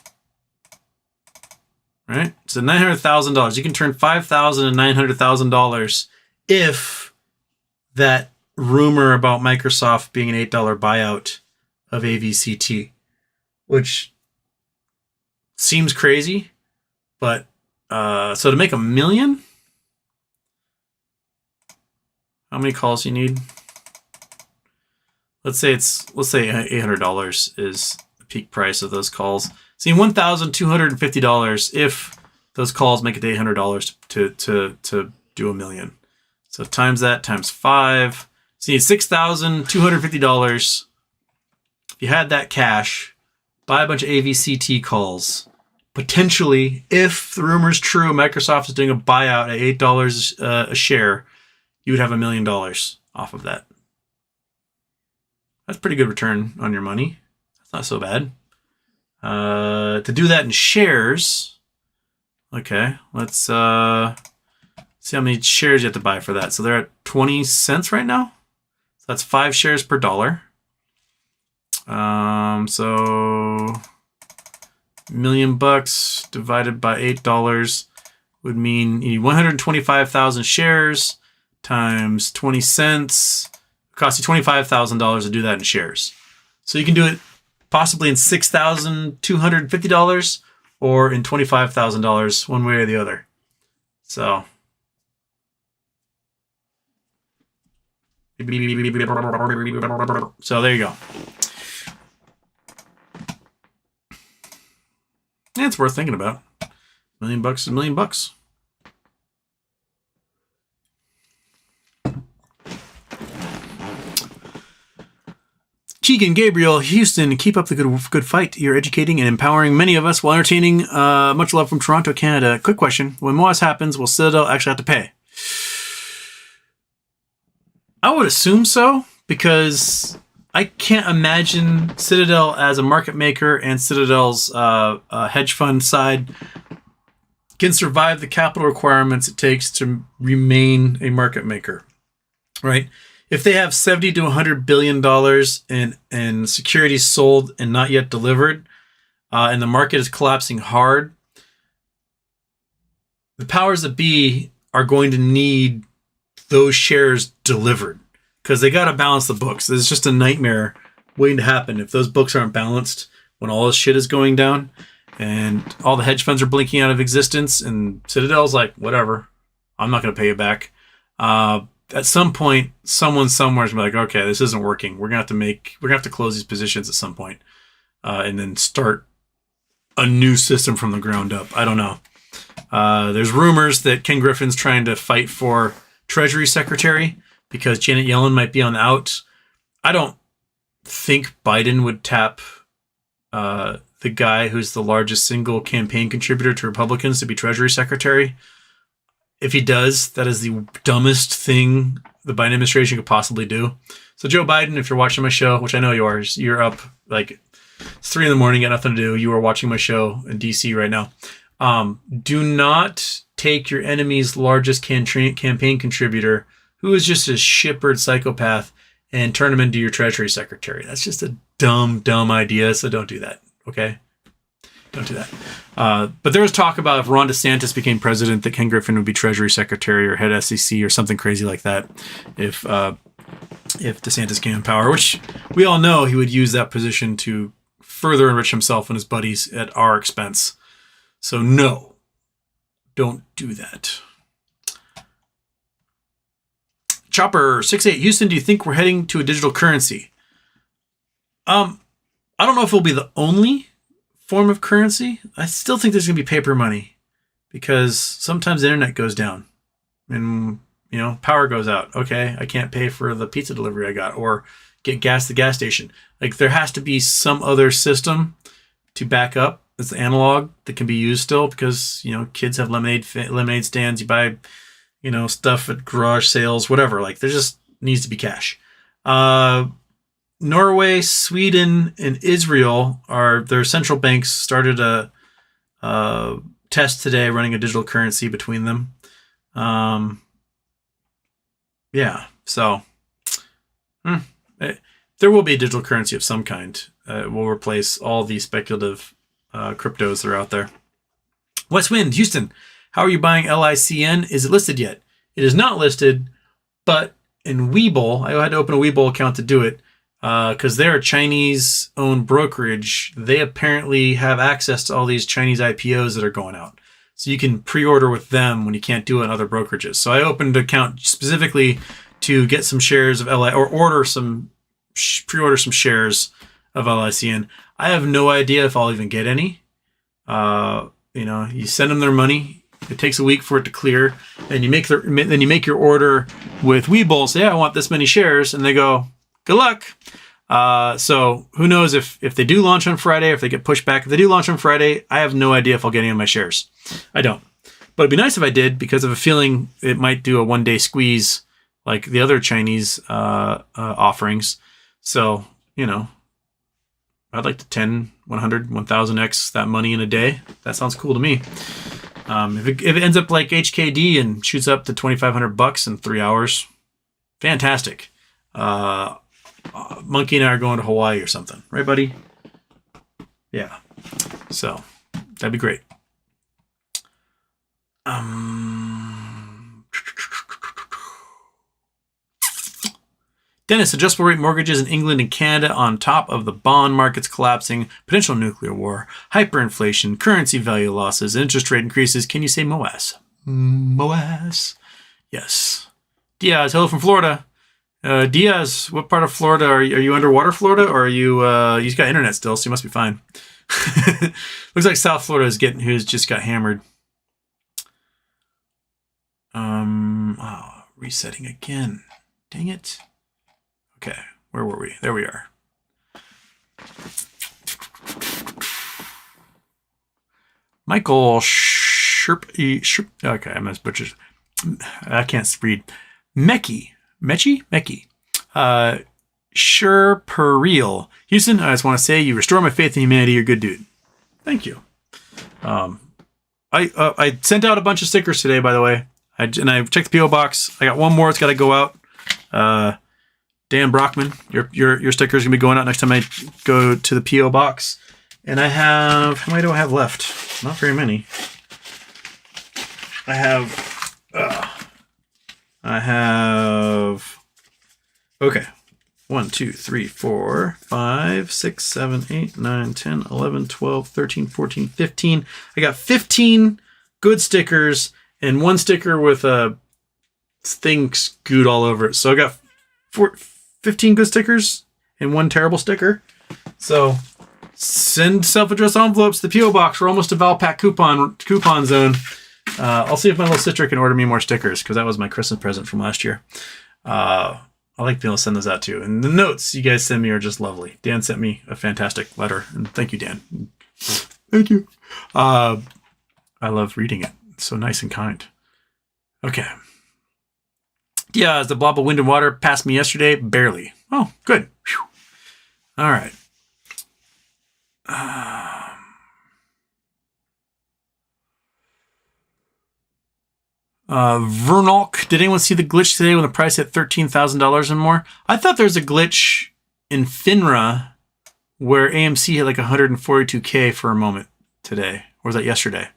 right? So $900,000. You can turn $5,000 into $900,000 if that rumor about Microsoft being an $8 buyout of AVCT, which seems crazy, but so to make $1 million, how many calls do you need? Let's say $800 is the peak price of those calls. So you need $1,250 if those calls make it to $800 to do $1 million. So times that times 5. So you need $6,250. If you had that cash, buy a bunch of AVCT calls. Potentially, if the rumor is true, Microsoft is doing a buyout at $8 a share, you would have $1 million off of that. That's pretty good return on your money. That's not so bad. To do that in shares, okay, let's see how many shares you have to buy for that. So they're at 20 cents right now. So that's 5 shares per dollar. So $1 million divided by $8 would mean you need 125,000 shares times 20 cents. It costs you $25,000 to do that in shares. So you can do it possibly in $6,250 or in $25,000, one way or the other. So there you go. Yeah, it's worth thinking about. $1 million is $1 million. Keegan Gabriel, Houston, keep up the good fight. You're educating and empowering many of us while entertaining. Much love from Toronto, Canada. Quick question. When MOAS happens, will Citadel actually have to pay? I would assume so, because I can't imagine Citadel as a market maker and Citadel's hedge fund side can survive the capital requirements it takes to remain a market maker, right? If they have $70 to $100 billion in securities sold and not yet delivered, and the market is collapsing hard, the powers that be are going to need those shares delivered because they got to balance the books. There's just a nightmare waiting to happen if those books aren't balanced when all this shit is going down and all the hedge funds are blinking out of existence and Citadel's like, whatever, I'm not going to pay you back. at some point, someone somewhere is gonna be like, okay, this isn't working. We're gonna have to close these positions at some point, and then start a new system from the ground up. I don't know. There's rumors that Ken Griffin's trying to fight for Treasury Secretary because Janet Yellen might be on the out. I don't think Biden would tap the guy who's the largest single campaign contributor to Republicans to be Treasury Secretary. If he does, that is the dumbest thing the Biden administration could possibly do. So Joe Biden, if you're watching my show, which I know you are, you're up like 3 a.m, got nothing to do. You are watching my show in DC right now. Do not take your enemy's largest campaign contributor, who is just a shitbird psychopath, and turn him into your Treasury Secretary. That's just a dumb idea, so don't do that, okay? Don't do that. But there was talk about if Ron DeSantis became president, that Ken Griffin would be Treasury Secretary or head SEC or something crazy like that if DeSantis came in power, which we all know he would use that position to further enrich himself and his buddies at our expense. So no, don't do that. Chopper 68 Houston, do you think we're heading to a digital currency? I don't know if it'll be the only form of currency. I still think there's going to be paper money because sometimes the internet goes down and, power goes out. Okay, I can't pay for the pizza delivery I got or get gas at the gas station. Like, there has to be some other system to back up as analog that can be used still because, kids have lemonade stands. You buy, stuff at garage sales, whatever. Like, there just needs to be cash. Norway, Sweden, and Israel their central banks started a test today running a digital currency between them. So there will be a digital currency of some kind. It will replace all the speculative cryptos that are out there. Westwind, Houston, how are you buying LICN? Is it listed yet? It is not listed, but in Webull, I had to open a Webull account to do it because they're a Chinese-owned brokerage. They apparently have access to all these Chinese IPOs that are going out. So you can pre-order with them when you can't do it in other brokerages. So I opened an account specifically to get some shares of LI or pre-order some shares of LICN. I have no idea if I'll even get any. You send them their money. It takes a week for it to clear. And you make your order with Webull. Say, I want this many shares. And they go, good luck. So who knows if they do launch on Friday, if they get pushed back. If they do launch on Friday, I have no idea if I'll get any of my shares. I don't. But it'd be nice if I did because I have a feeling it might do a one-day squeeze like the other Chinese offerings. So, I'd like to 10, 100, 1000x that money in a day. That sounds cool to me. If it ends up like HKD and shoots up to $2,500 in 3 hours, fantastic. Monkey and I are going to Hawaii or something, right, buddy? Yeah. So that'd be great. Dennis, adjustable rate mortgages in England and Canada on top of the bond markets collapsing, potential nuclear war, hyperinflation, currency value losses, interest rate increases. Can you say MOAS? MOAS. Yes. Diaz, hello from Florida. Diaz, what part of Florida are you underwater Florida, or are you you've got internet still, so you must be fine. Looks like South Florida is who's just got hammered. Resetting again. Dang it. Okay, where were we? There we are. Michael Sherp. Okay, I must butcher. I can't read. Mecky. Sherperreal. Houston, I just want to say you restore my faith in humanity. You're a good dude. Thank you. I sent out a bunch of stickers today, by the way. I checked the PO box. I got one more. It's got to go out. Dan Brockman, your sticker is gonna be going out next time I go to the PO box. And I have, how many do I have left? Not very many. I have. Okay. 1, 2, 3, 4, 5, 6, 7, 8, 9, 10, 11, 12, 13, 14, 15. I got 15 good stickers and one sticker with a thing scooed all over it. So I got 15 good stickers and 1 terrible sticker. So send self-addressed envelopes to the P.O. Box. We're almost to Valpak coupon zone. I'll see if my little sister can order me more stickers, because that was my Christmas present from last year. I like being able to send those out too. And the notes you guys send me are just lovely. Dan sent me a fantastic letter, and thank you, Dan. Thank you. I love reading it. It's so nice and kind. Okay. Yeah, as the blob of wind and water passed me yesterday, barely. Oh, good. Whew. All right. Vernalk, did anyone see the glitch today when the price hit $13,000 and more? I thought there was a glitch in FINRA where AMC hit like 142K for a moment today. Or was that yesterday?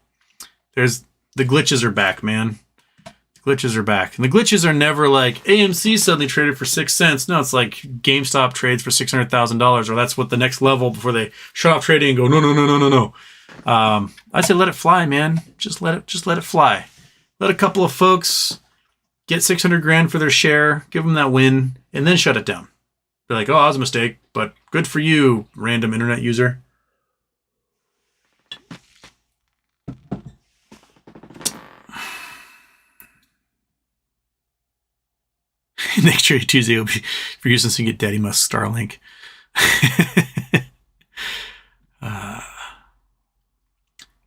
The glitches are back, man. The glitches are back. And the glitches are never like AMC suddenly traded for 6 cents. No, it's like GameStop trades for $600,000, or that's what the next level before they shut off trading and go, no. I say let it fly, man. Just let it fly. Let a couple of folks get 600 grand for their share, give them that win, and then shut it down. Be like, oh, that was a mistake, but good for you, random internet user. Next trade Tuesday will be for you since you get Daddy Musk Starlink.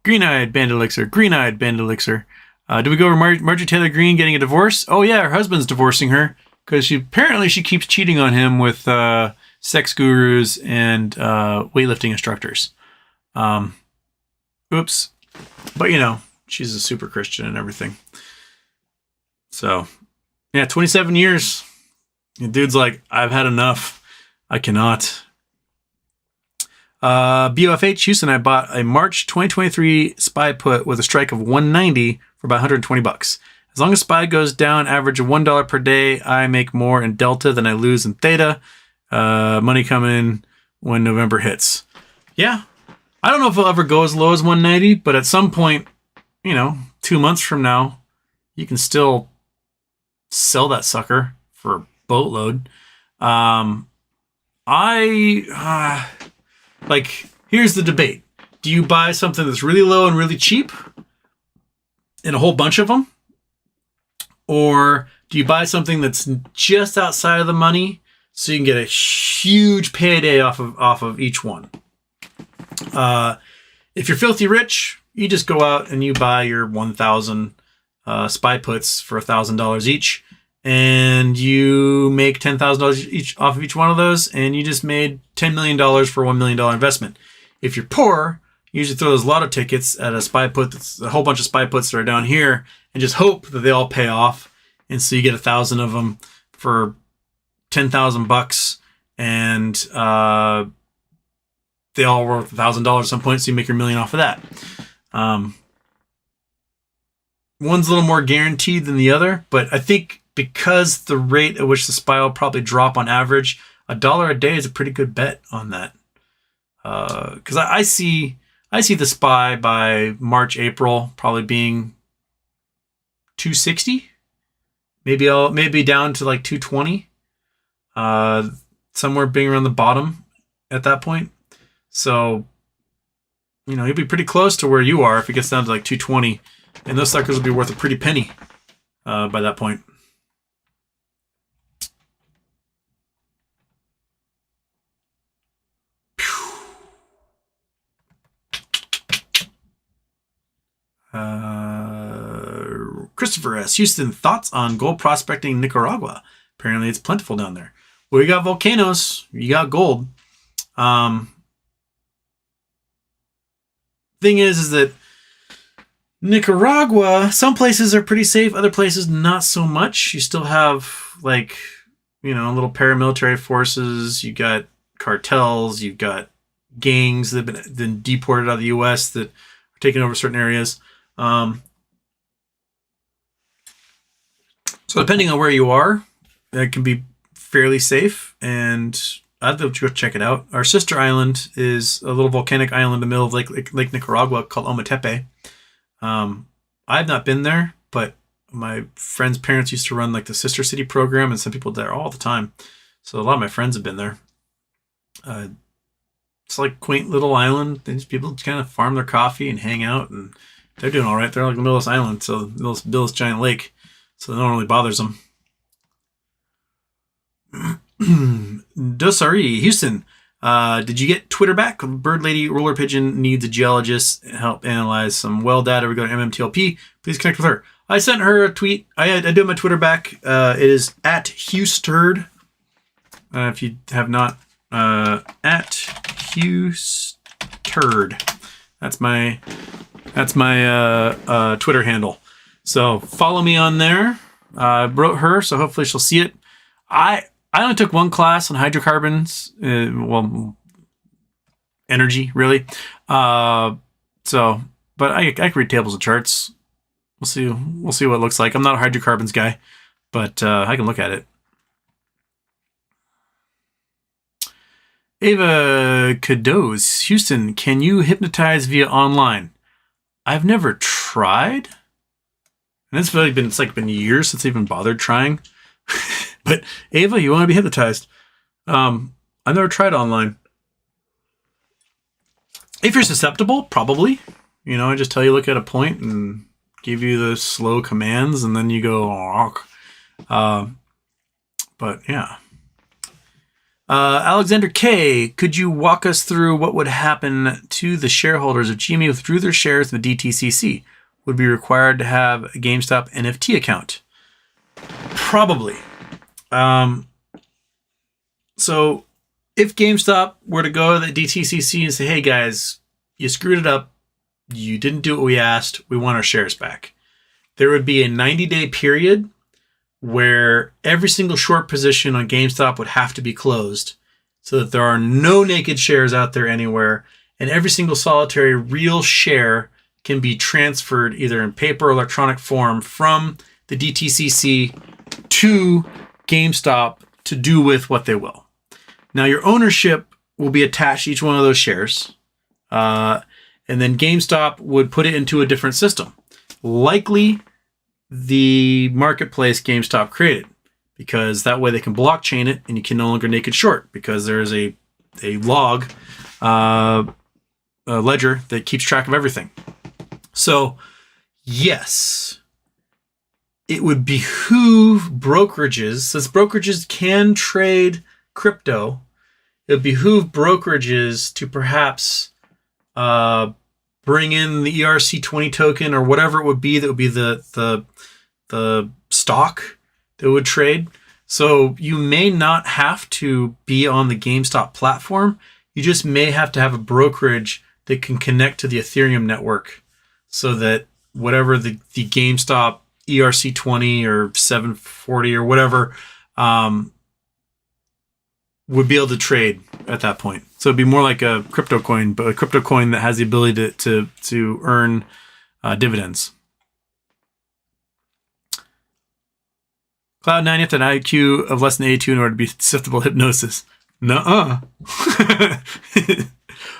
Green-eyed Band Elixir. Do we go over Marjorie Taylor Greene getting a divorce? Oh yeah, her husband's divorcing her because apparently she keeps cheating on him with sex gurus and weightlifting instructors. Oops. But she's a super Christian and everything. So yeah, 27 years. The dude's like, I've had enough. I cannot. BOFH Houston, I bought a March 2023 SPY put with a strike of 190 for about $120. As long as SPY goes down, average of $1 per day, I make more in Delta than I lose in Theta. Money coming in when November hits. Yeah. I don't know if it'll ever go as low as 190, but at some point, 2 months from now, you can still sell that sucker for a boatload. Here's the debate. Do you buy something that's really low and really cheap and a whole bunch of them? Or do you buy something that's just outside of the money so you can get a huge payday off of each one? If you're filthy rich, you just go out and you buy your 1,000 SPY puts for $1,000 each, and you make $10,000 each off of each one of those, and you just made $10 million for $1 million investment. If you're poor, you usually throw those lotto tickets at a SPY put that's a whole bunch of SPY puts that are down here, and just hope that they all pay off, and so you get 1,000 of them for $10,000, and they all were worth $1,000 at some point, so you make your million off of that. One's a little more guaranteed than the other, but I think because the rate at which the SPY will probably drop on average, $1 a day is a pretty good bet on that. Because I see the SPY by March, April probably being 260, maybe down to like 220, somewhere being around the bottom at that point. So, you'll be pretty close to where you are if it gets down to like 220, and those suckers will be worth a pretty penny by that point. Christopher S. Houston, thoughts on gold prospecting in Nicaragua? Apparently it's plentiful down there. Well, you got volcanoes, you got gold. Thing is that Nicaragua, some places are pretty safe, other places not so much. You still have little paramilitary forces, you got cartels, you've got gangs that have been deported out of the US that are taking over certain areas. So depending on where you are, that can be fairly safe, and I'd love to go check it out. Our sister island is a little volcanic island in the middle of Lake Nicaragua called Ometepe. I've not been there, but my friends' parents used to run like the Sister City program, and send people there all the time. So a lot of my friends have been there. It's like quaint little island. These people kind of farm their coffee and hang out, and they're doing all right. They're like in the middle of this island, so the middle of this giant lake, so no one really bothers them. Dosari, Houston. Did you get Twitter back? Bird Lady Roller Pigeon needs a geologist to help analyze some well data regarding MMTLP. Please connect with her. I sent her a tweet. I do have my Twitter back. It is at Husturd. If you have not, at Husturd. That's my Twitter handle. So follow me on there. I wrote her, so hopefully she'll see it. I only took one class on hydrocarbons. Energy, really. But I can read tables and charts. We'll see what it looks like. I'm not a hydrocarbons guy, but I can look at it. Ava Cados, Houston, can you hypnotize via online? I've never tried. And it's been years since I've even bothered trying. But Ava, you want to be hypnotized? I've never tried online. If you're susceptible, probably. I just tell you look at a point and give you the slow commands, and then you go. But yeah. Alexander K, could you walk us through what would happen to the shareholders if GME withdrew their shares in the DTCC? Would be required to have a GameStop NFT account? Probably. So if GameStop were to go to the DTCC and say, hey guys, you screwed it up. You didn't do what we asked. We want our shares back. There would be a 90-day period where every single short position on GameStop would have to be closed so that there are no naked shares out there anywhere, and every single solitary real share can be transferred either in paper or electronic form from the DTCC to GameStop to do with what they will. Now, your ownership will be attached to each one of those shares, and then GameStop would put it into a different system. Likely the marketplace GameStop created, because that way they can blockchain it and you can no longer naked short, because there is a log, a ledger that keeps track of everything. So yes, it would behoove brokerages, since brokerages can trade crypto, it would behoove brokerages to perhaps bring in the ERC20 token or whatever it would be that would be the stock that would trade. So you may not have to be on the GameStop platform. You just may have to have a brokerage that can connect to the Ethereum network so that whatever the GameStop ERC20 or 740 or whatever would be able to trade at that point. So it'd be more like a crypto coin, but a crypto coin that has the ability to earn dividends. Cloud9, you have to have an IQ of less than 82 in order to be susceptible to hypnosis. Nuh-uh.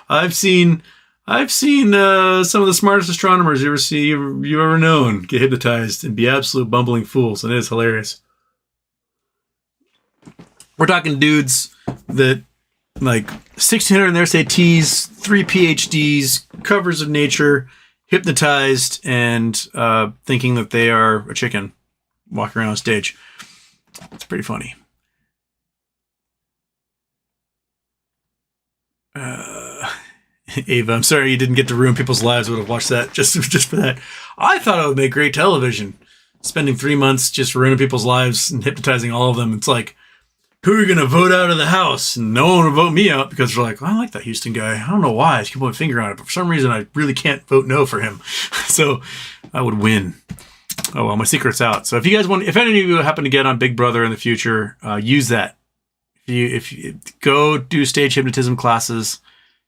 I've seen some of the smartest astronomers you've ever known get hypnotized and be absolute bumbling fools, and it is hilarious. We're talking dudes that like 1,600 in their SATs, 3 PhDs, covers of Nature, hypnotized, and thinking that they are a chicken walking around on stage. It's pretty funny. Ava, I'm sorry you didn't get to ruin people's lives. I would have watched that just for that. I thought it would make great television. Spending 3 months just ruining people's lives and hypnotizing all of them. It's like, who are you going to vote out of the house? And no one will vote me out because they're like, well, I like that Houston guy. I don't know why. I just keep putting my finger on it. But for some reason, I really can't vote no for him. So I would win. Oh, well, my secret's out. So if you guys want, if any of you happen to get on Big Brother in the future, use that. If you go do stage hypnotism classes,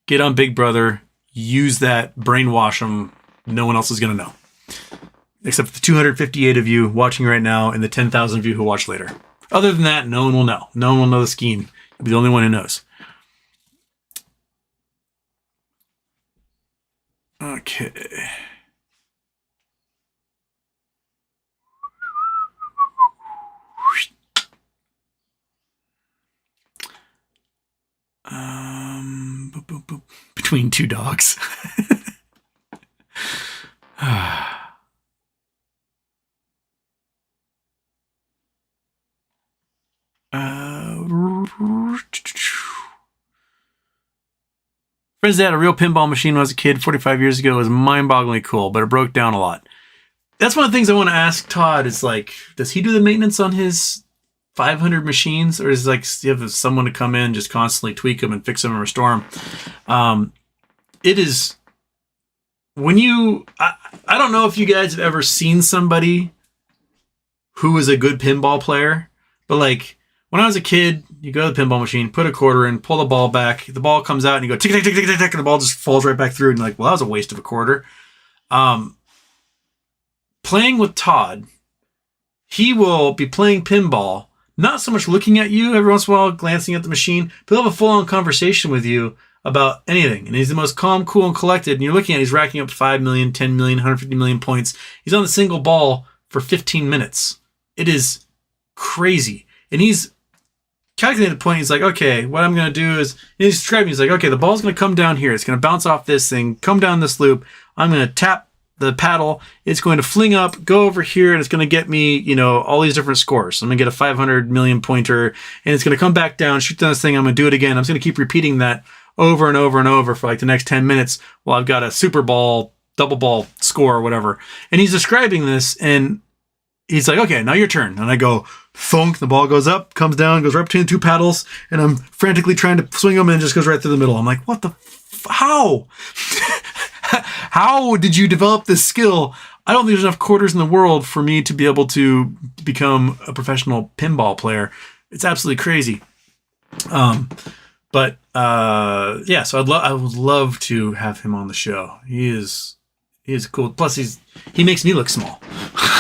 get on Big Brother, use that, brainwash them. No one else is going to know. Except for the 258 of you watching right now and the 10,000 of you who watch later. Other than that, no one will know. No one will know the scheme. You'll be the only one who knows. Okay. Boop, boop, boop. Between two dogs. Friends that had a real pinball machine when I was a kid 45 years ago. It was mind-bogglingly cool, but it broke down a lot. That's one of the things I want to ask Todd is like, does he do the maintenance on his 500 machines, or is it like you have someone to come in, just constantly tweak them and fix them and restore them? It is when you, I don't know if you guys have ever seen somebody who is a good pinball player, but like when I was a kid, you go to the pinball machine, put a quarter in, pull the ball back, the ball comes out and you go tick, tick, tick, tick, tick, tick, and the ball just falls right back through. And you're like, well, that was a waste of a quarter. Playing with Todd, he will be playing pinball, not so much looking at you every once in a while, glancing at the machine, but he'll have a full-on conversation with you about anything. And he's the most calm, cool, and collected. And you're looking at, he's racking up 5 million, 10 million, 150 million points. He's on the single ball for 15 minutes. It is crazy. And he's calculated the point. He's like, okay, what I'm going to do is, he's describing, he's like, okay, the ball's going to come down here. It's going to bounce off this thing, come down this loop. I'm going to tap the paddle. It's going to fling up, go over here, and it's going to get me, you know, all these different scores. I'm going to get a 500 million pointer, and it's going to come back down, shoot down this thing. I'm going to do it again. I'm just going to keep repeating that over and over and over for like the next 10 minutes while I've got a super ball, double ball score or whatever. And he's describing this, and he's like, okay, now your turn. And I go, thunk, the ball goes up, comes down, goes right between the two paddles, and I'm frantically trying to swing them, and it just goes right through the middle. I'm like, what the how? How did you develop this skill? I don't think there's enough quarters in the world for me to be able to become a professional pinball player. It's absolutely crazy. Yeah, so I would love to have him on the show. He is cool. Plus he makes me look small.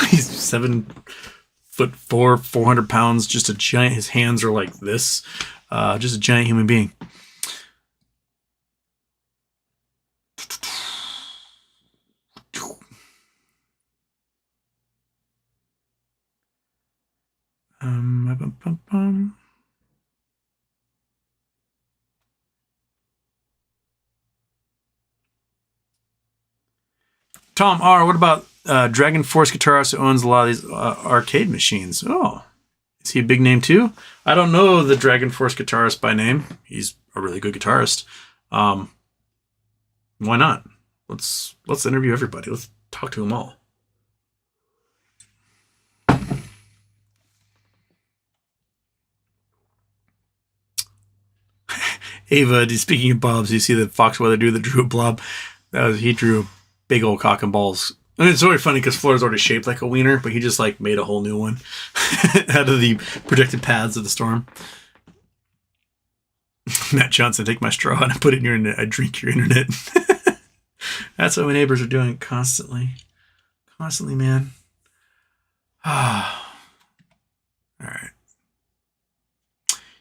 He's 7'4", 400 pounds, just a giant. His hands are like this. Just a giant human being. Tom R., what about Dragon Force guitarist who owns a lot of these arcade machines? Oh, is he a big name too? I don't know the Dragon Force guitarist by name. He's a really good guitarist. Why not? Let's interview everybody. Let's talk to them all. Ava, speaking of blobs, you see the Fox Weather dude that drew a blob. He drew a big old cock and balls. I mean, it's really funny because Florida's already shaped like a wiener, but he just like made a whole new one out of the projected paths of the storm. Matt Johnson, take my straw and I put it in your internet. I drink your internet. That's what my neighbors are doing constantly. Constantly, man. All right.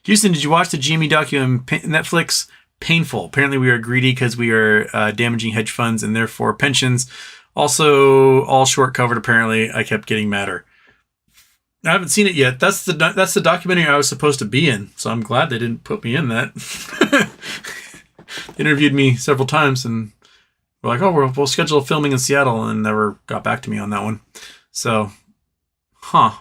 Houston, did you watch the Jimmy docu on Netflix? Painful. Apparently we are greedy because we are damaging hedge funds and therefore pensions. Also, all short covered, apparently. I kept getting madder. I haven't seen it yet. That's the documentary I was supposed to be in, so I'm glad they didn't put me in that. They interviewed me several times and were like, oh, we'll schedule a filming in Seattle, and never got back to me on that one. So, huh.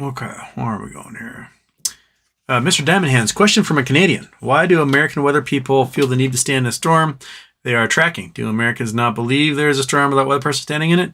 Okay, where are we going here? Mr. Diamond Hands, question from a Canadian. Why do American weather people feel the need to stand in a storm they are tracking? Do Americans not believe there is a storm without weather person standing in it?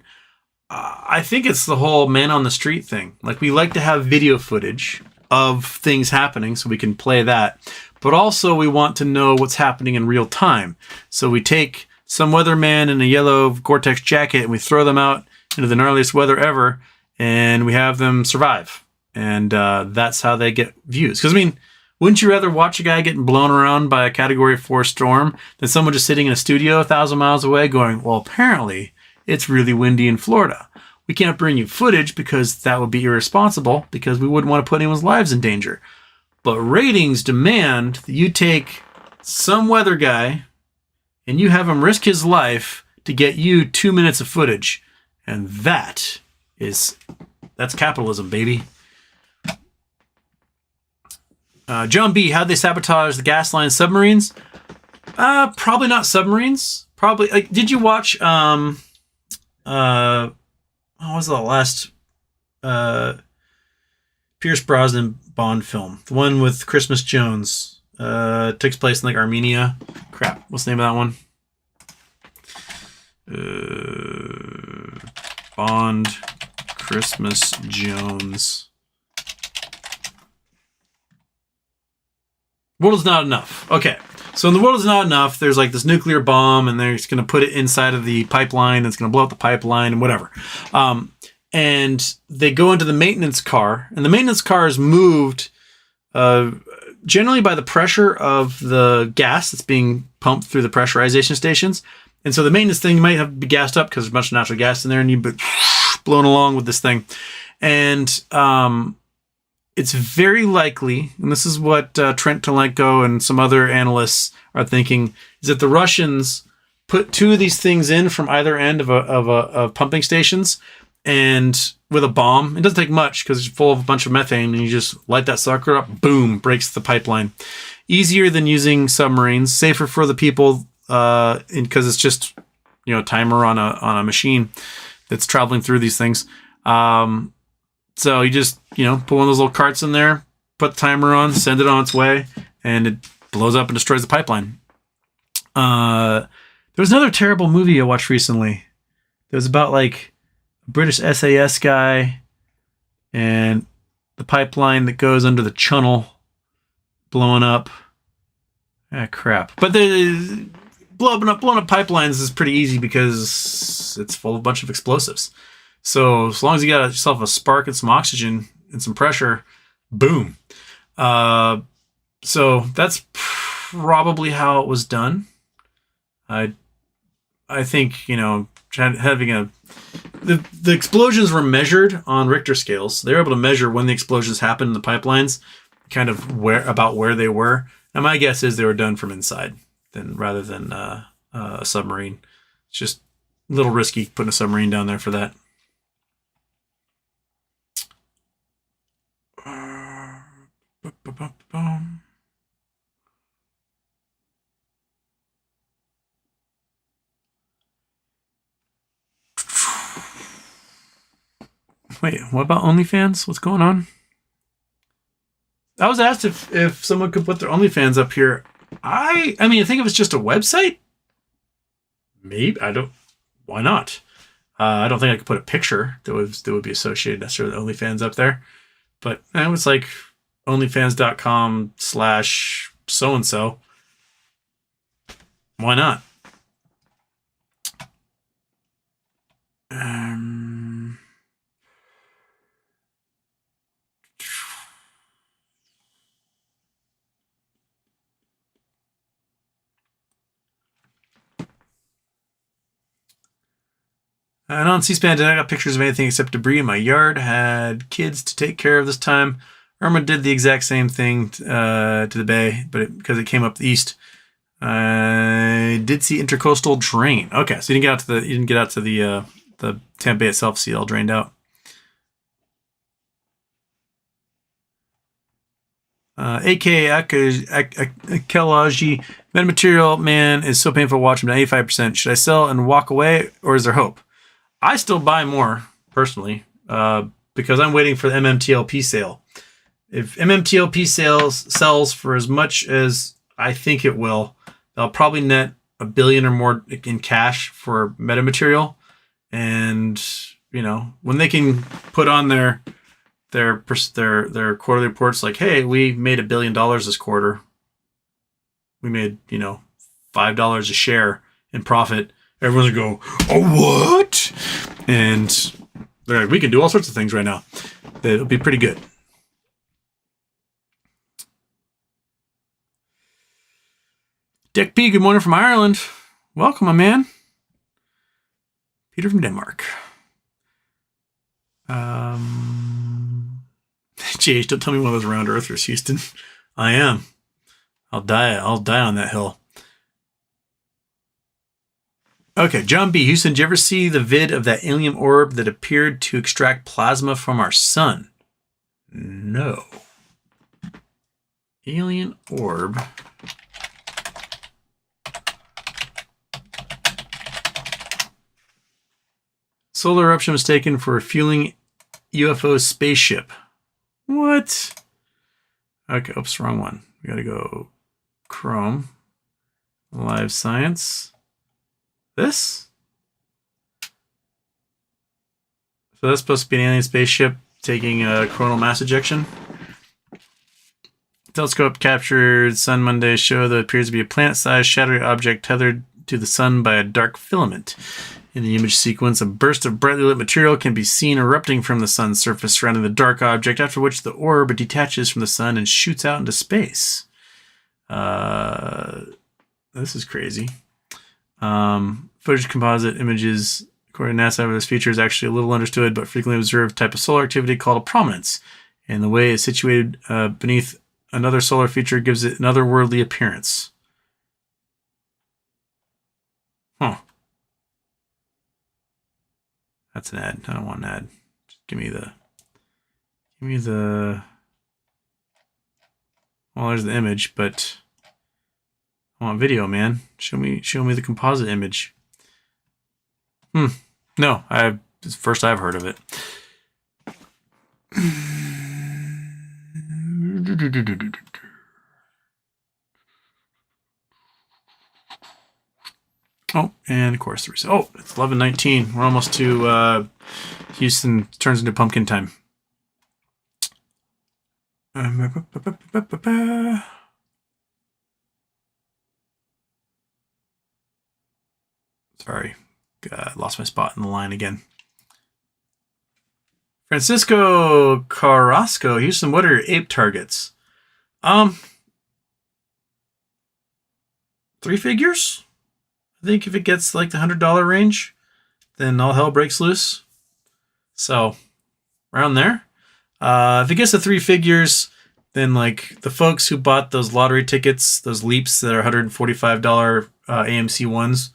I think it's the whole man on the street thing. Like, we like to have video footage of things happening so we can play that. But also we want to know what's happening in real time. So we take some weatherman in a yellow Gore-Tex jacket and we throw them out into the gnarliest weather ever, and we have them survive. And that's how they get views. Because, I mean, wouldn't you rather watch a guy getting blown around by a Category 4 storm than someone just sitting in a studio 1,000 miles away going, well, apparently it's really windy in Florida. We can't bring you footage because that would be irresponsible because we wouldn't want to put anyone's lives in danger. But ratings demand that you take some weather guy and you have him risk his life to get you 2 minutes of footage. And that's capitalism, baby. John B., how'd they sabotage the gas line submarines? Probably not submarines. Probably. Did you watch, what was the last Pierce Brosnan Bond film? The one with Christmas Jones. Takes place in like Armenia. Crap. What's the name of that one? Bond, Christmas Jones. World is not enough. Okay. So in the world is not enough, there's like this nuclear bomb and they're just going to put it inside of the pipeline. And it's going to blow up the pipeline and whatever. And they go into the maintenance car, and the maintenance car is moved generally by the pressure of the gas that's being pumped through the pressurization stations. And so the maintenance thing might have to be gassed up because there's a bunch of natural gas in there, and you've been blown along with this thing. And it's very likely, and this is what Trent Tolenko and some other analysts are thinking, is that the Russians put two of these things in from either end of pumping stations, and with a bomb. It doesn't take much because it's full of a bunch of methane, and you just light that sucker up, boom, breaks the pipeline. Easier than using submarines, safer for the people, because it's just, timer on a machine that's traveling through these things. So you just, put one of those little carts in there, put the timer on, send it on its way, and it blows up and destroys the pipeline. There was another terrible movie I watched recently. It was about like a British SAS guy and the pipeline that goes under the channel blowing up. Ah, crap. But the blowing up pipelines is pretty easy because it's full of a bunch of explosives. So as long as you got yourself a spark and some oxygen and some pressure, boom. So that's probably how it was done. I think, having the explosions were measured on Richter scales. They were able to measure when the explosions happened in the pipelines, kind of where they were. And my guess is they were done from inside rather than a submarine. It's just a little risky putting a submarine down there for that. Wait, what about OnlyFans? What's going on? I was asked if someone could put their OnlyFans up here. I think if it's just a website, maybe. Why not? I don't think I could put a picture that would be associated necessarily with OnlyFans up there. But it was like onlyfans.com/so-and-so. Why not? And on C-SPAN, I got pictures of anything except debris in my yard. Had kids to take care of this time. Irma did the exact same thing to the bay, but because it came up the east, I did see intercoastal drain. Okay, so you didn't get out to the Tampa Bay itself. See it all drained out. Geology, metamaterial man is so painful to watch him to 85%. Should I sell and walk away, or is there hope? I still buy more personally because I'm waiting for the MMTLP sale. If MMTLP sells for as much as I think it will, they'll probably net $1 billion or more in cash for metamaterial. And when they can put on their quarterly reports like, hey, we made $1 billion this quarter. We made $5 a share in profit. Everyone's gonna go, oh, what? And they're like, we can do all sorts of things right now. It'll be pretty good. Dick P, good morning from Ireland. Welcome, my man. Peter from Denmark. JH, don't tell me one of those round earthers, Houston. I am. I'll die on that hill. Okay, John B. Houston, did you ever see the vid of that alien orb that appeared to extract plasma from our sun? No. Alien orb. Solar eruption was taken for fueling UFO spaceship. What? Okay, oops, wrong one. We gotta go Chrome. Live science. This? So that's supposed to be an alien spaceship taking a coronal mass ejection. Telescope captured Sun Monday show that appears to be a planet-sized shadowy object tethered to the sun by a dark filament. In the image sequence, a burst of brightly lit material can be seen erupting from the sun's surface surrounding the dark object, after which the orb detaches from the sun and shoots out into space. This is crazy. Footage composite images, according to NASA, this feature is actually a little understood but frequently observed type of solar activity called a prominence. And the way it's situated beneath another solar feature gives it an otherworldly appearance. Huh. That's an ad. I don't want an ad. Just give me the. Well, there's the image, but I want video, man. Show me the composite image. No, it's the first I've heard of it. Oh, and of course the reset. Oh, it's 11:19. We're almost to Houston turns into pumpkin time. Sorry, lost my spot in the line again. Francisco Carrasco, Houston, what are your ape targets? 3 figures? I think if it gets like the $100 range, then all hell breaks loose. So, around there. If it gets to 3 figures, then like the folks who bought those lottery tickets, those leaps that are $145 AMC ones,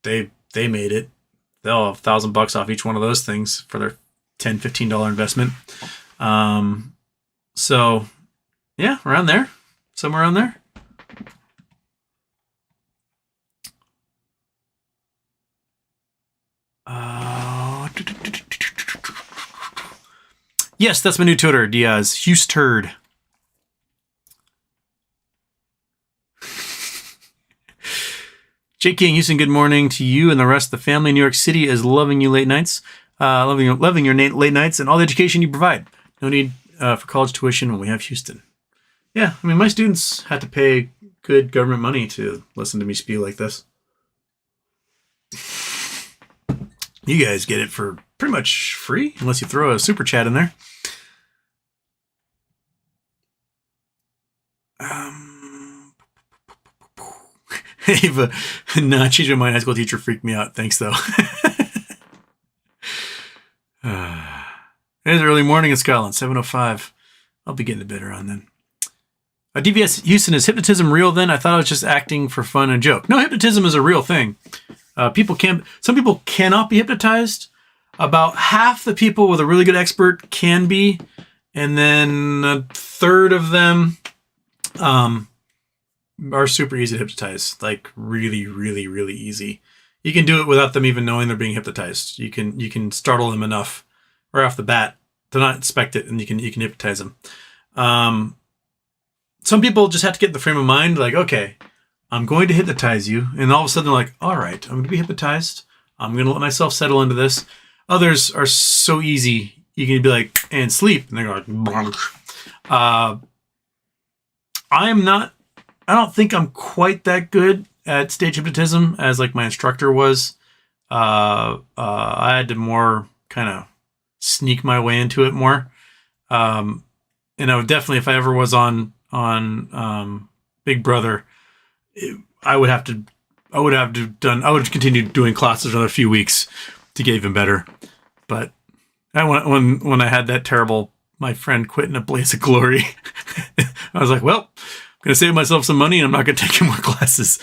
they made it. They'll have $1,000 off each one of those things for their $10, $15 investment. So, yeah, around there. Somewhere around there. Yes, that's my new Twitter, Diaz. Housturd. J. King, Houston, good morning to you and the rest of the family. New York City is loving you late nights. Loving your late nights and all the education you provide. No need for college tuition when we have Houston. Yeah, I mean, my students had to pay good government money to listen to me spew like this. You guys get it for pretty much free, unless you throw a super chat in there. Ava, nah, changing my high school teacher freaked me out. Thanks, though. It is early morning in Scotland, 7:05. I'll be getting to bed around then. DVS Houston, is hypnotism real then? I thought I was just acting for fun and joke. No, hypnotism is a real thing. Some people cannot be hypnotized. About half the people with a really good expert can be, and then a third of them are super easy to hypnotize. Like really, really, really easy. You can do it without them even knowing they're being hypnotized. You can startle them enough right off the bat to not expect it, and you can hypnotize them. Some people just have to get in the frame of mind, like, okay, I'm going to hypnotize you. And all of a sudden they're like, all right, I'm going to be hypnotized. I'm going to let myself settle into this. Others are so easy. You can be like, and sleep. And they're like, bonk. I don't think I'm quite that good at stage hypnotism as like my instructor was. I had to more kind of sneak my way into it more. And I would definitely, if I ever was on Big Brother, I would have to I would have continued doing classes another few weeks to get even better. But when I had that terrible, my friend quit in a blaze of glory, I was like, well, I'm going to save myself some money and I'm not going to take any more classes.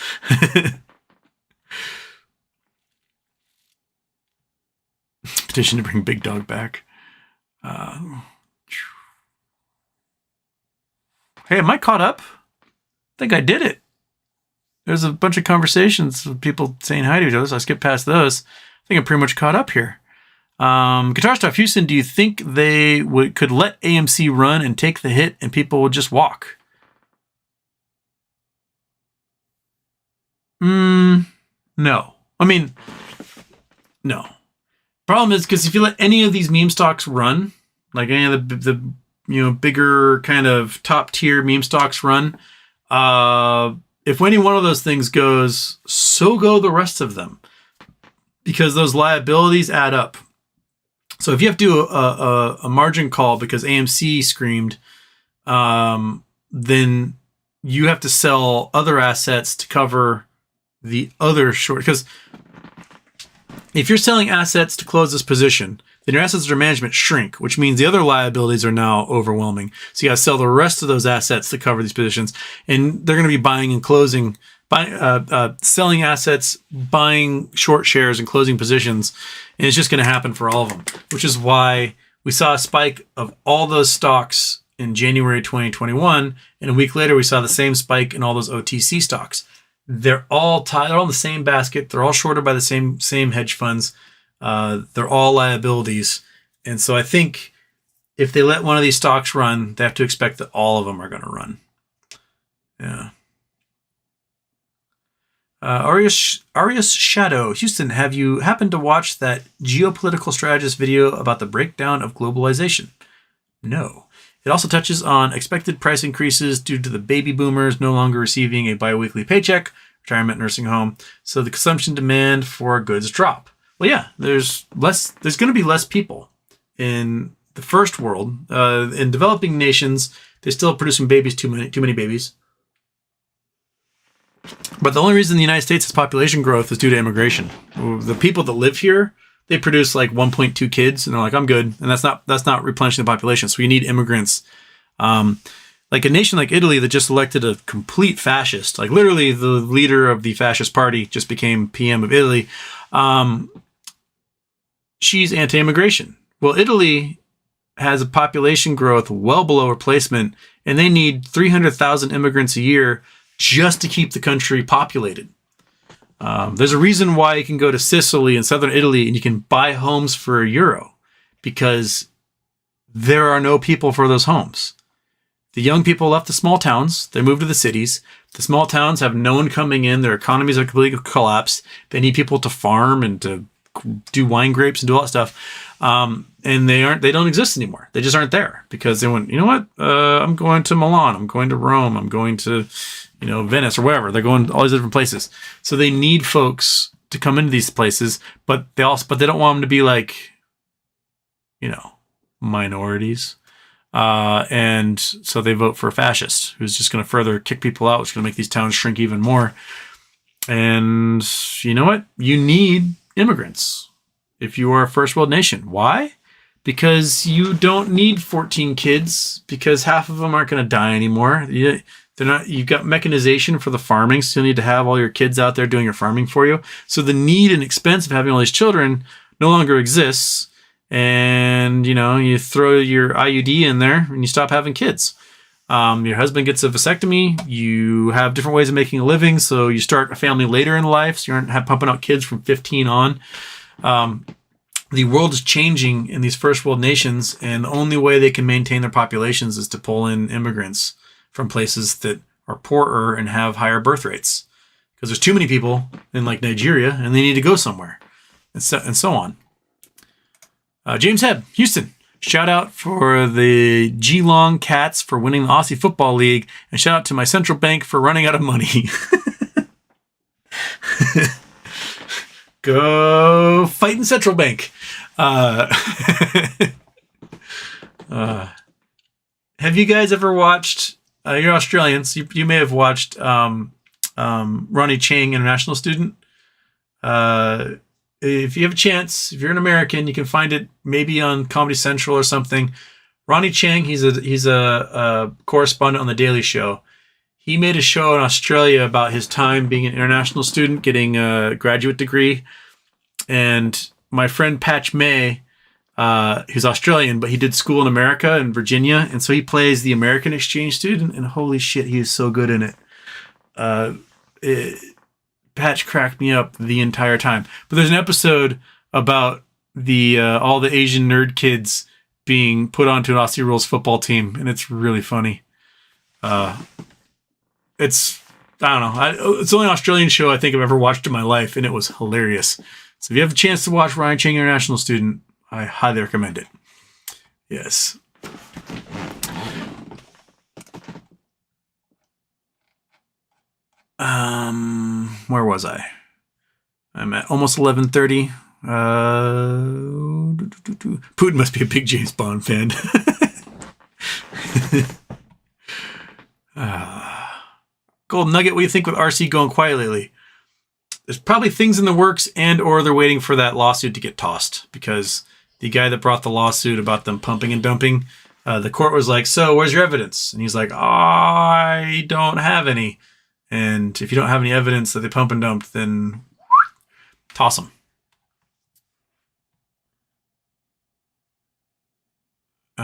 Petition to bring Big Dog back. Hey, am I caught up? I think I did it. There's a bunch of conversations with people saying hi to each other, so I skipped past those. I think I'm pretty much caught up here. Guitar Stuff Houston, do you think they could let AMC run and take the hit and people would just walk? No. I mean, no. Problem is, because if you let any of these meme stocks run, like any of the bigger kind of top tier meme stocks run, if any one of those things goes, so go the rest of them, because those liabilities add up. So if you have to do a margin call because AMC screamed, then you have to sell other assets to cover the other short. Because if you're selling assets to close this position, then your assets under management shrink, which means the other liabilities are now overwhelming. So you got to sell the rest of those assets to cover these positions, and they're going to be buying and closing, selling assets, buying short shares, and closing positions, and it's just going to happen for all of them. Which is why we saw a spike of all those stocks in January 2021, and a week later we saw the same spike in all those OTC stocks. They're all tied. They're all in the same basket. They're all shorted by the same hedge funds. They're all liabilities. And so I think if they let one of these stocks run, they have to expect that all of them are going to run. Yeah. Arius Shadow, Houston, have you happened to watch that geopolitical strategist video about the breakdown of globalization? No. It also touches on expected price increases due to the baby boomers no longer receiving a biweekly paycheck, retirement, nursing home, so the consumption demand for goods drop. Well, yeah, there's going to be less people in the first world. In developing nations, they're still producing babies, too many babies. But the only reason the United States has population growth is due to immigration. The people that live here, they produce like 1.2 kids, and they're like, I'm good. And that's not replenishing the population. So you need immigrants. Like a nation like Italy that just elected a complete fascist, like literally the leader of the fascist party just became PM of Italy. She's anti-immigration. Well, Italy has a population growth well below replacement, and they need 300,000 immigrants a year just to keep the country populated. There's a reason why you can go to Sicily and southern Italy and you can buy homes for €1, because there are no people for those homes. The young people left the small towns. They moved to the cities. The small towns have no one coming in. Their economies are completely collapsed. They need people to farm and to do wine grapes and do all that stuff. And they don't exist anymore. They just aren't there because they went, you know what? I'm going to Milan. I'm going to Rome. I'm going to, Venice or wherever. They're going all these different places. So they need folks to come into these places, but they don't want them to be like, minorities. And so they vote for a fascist who's just going to further kick people out, which is going to make these towns shrink even more. And you know what? You need immigrants if you are a first world nation. Why? Because you don't need 14 kids, because half of them aren't going to die anymore. You've got mechanization for the farming, so you need to have all your kids out there doing your farming for you. So the need and expense of having all these children no longer exists. And, you throw your IUD in there and you stop having kids. Your husband gets a vasectomy. You have different ways of making a living. So you start a family later in life. So you aren't pumping out kids from 15 on. The world is changing in these first world nations. And the only way they can maintain their populations is to pull in immigrants from places that are poorer and have higher birth rates. Because there's too many people in like Nigeria and they need to go somewhere, and so on. James Hebb, Houston, shout out for the Geelong Cats for winning the Aussie Football League, and shout out to my central bank for running out of money. Go fighting central bank. Have you guys ever watched, you're Australians, you may have watched Ronnie Chang, international student. If you have a chance, if you're an American, you can find it maybe on Comedy Central or something. Ronnie Chang, he's a correspondent on The Daily Show. He made a show in Australia about his time being an international student, getting a graduate degree. And my friend Patch May, he's Australian, but he did school in America in Virginia. And so he plays the American exchange student. And holy shit, he is so good in it. Patch cracked me up the entire time. But there's an episode about all the Asian nerd kids being put onto an Aussie Rules football team. And it's really funny. It's the only Australian show I think I've ever watched in my life, and it was hilarious. So if you have a chance to watch Ryan Chang International Student, I highly recommend it. Yes. Where was I? I'm at almost 11:30. Putin must be a big James Bond fan. Golden Nugget, what do you think with RC going quiet lately? There's probably things in the works, and or they're waiting for that lawsuit to get tossed, because the guy that brought the lawsuit about them pumping and dumping, the court was like, so where's your evidence? And he's like, I don't have any. And if you don't have any evidence that they pump and dumped, then toss them.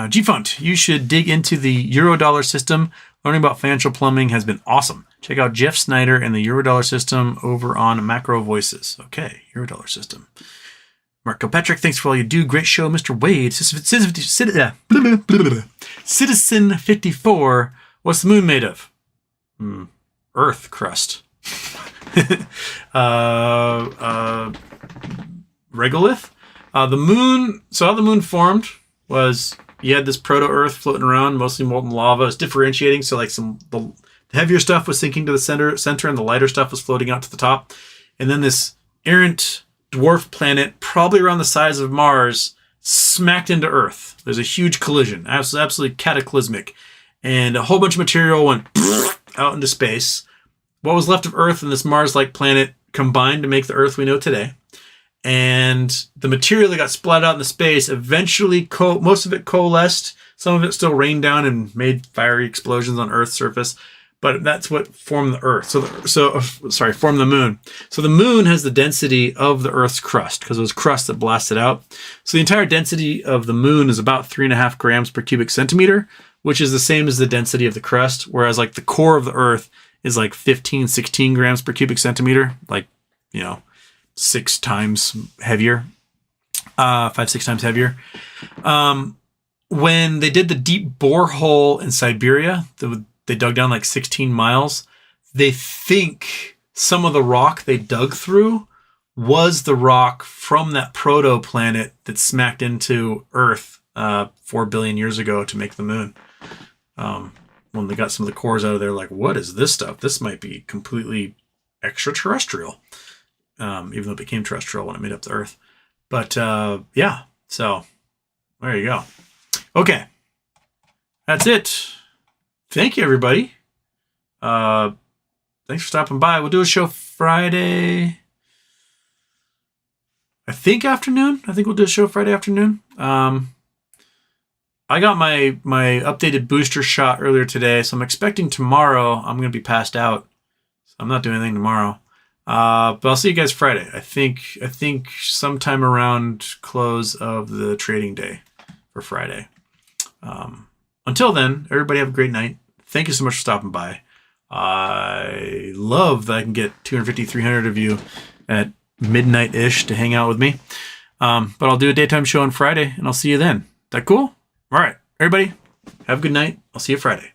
G-Fund, you should dig into the Eurodollar system. Learning about financial plumbing has been awesome. Check out Jeff Snyder and the Eurodollar system over on Macro Voices. Okay, Eurodollar system. Mark Kilpatrick, thanks for all you do. Great show, Mr. Wade. Citizen 54. What's the moon made of? Earth crust. Regolith. The moon. So how the moon formed was you had this proto-Earth floating around, mostly molten lava. It's differentiating, so like the heavier stuff was sinking to the center, and the lighter stuff was floating out to the top. And then this errant dwarf planet, probably around the size of Mars, smacked into Earth. There's a huge collision, absolutely cataclysmic, and a whole bunch of material went out into space. What was left of Earth and this Mars-like planet combined to make the Earth we know today. And the material that got splattered out into space eventually, most of it coalesced. Some of it still rained down and made fiery explosions on Earth's surface. But that's what formed the Earth. Formed the moon. So the moon has the density of the Earth's crust, because it was crust that blasted out. So the entire density of the moon is about 3.5 grams per cubic centimeter, which is the same as the density of the crust. Whereas like the core of the Earth is like 15, 16 grams per cubic centimeter. Like, 6 times heavier, 5-6 times heavier. When they did the deep borehole in Siberia, they dug down like 16 miles. They think some of the rock they dug through was the rock from that proto-planet that smacked into Earth 4 billion years ago to make the moon. When they got some of the cores out of there, like, what is this stuff? This might be completely extraterrestrial. Even though it became terrestrial when it made up the Earth. But, yeah. So, there you go. Okay. That's it. Thank you, everybody. Thanks for stopping by. We'll do a show Friday. I think afternoon. I think we'll do a show Friday afternoon. I got my updated booster shot earlier today, so I'm expecting tomorrow I'm going to be passed out. So I'm not doing anything tomorrow. But I'll see you guys Friday. I think sometime around close of the trading day for Friday. Until then, everybody have a great night. Thank you so much for stopping by. I love that I can get 250, 300 of you at midnight-ish to hang out with me. But I'll do a daytime show on Friday, and I'll see you then. That cool? All right, everybody, have a good night. I'll see you Friday.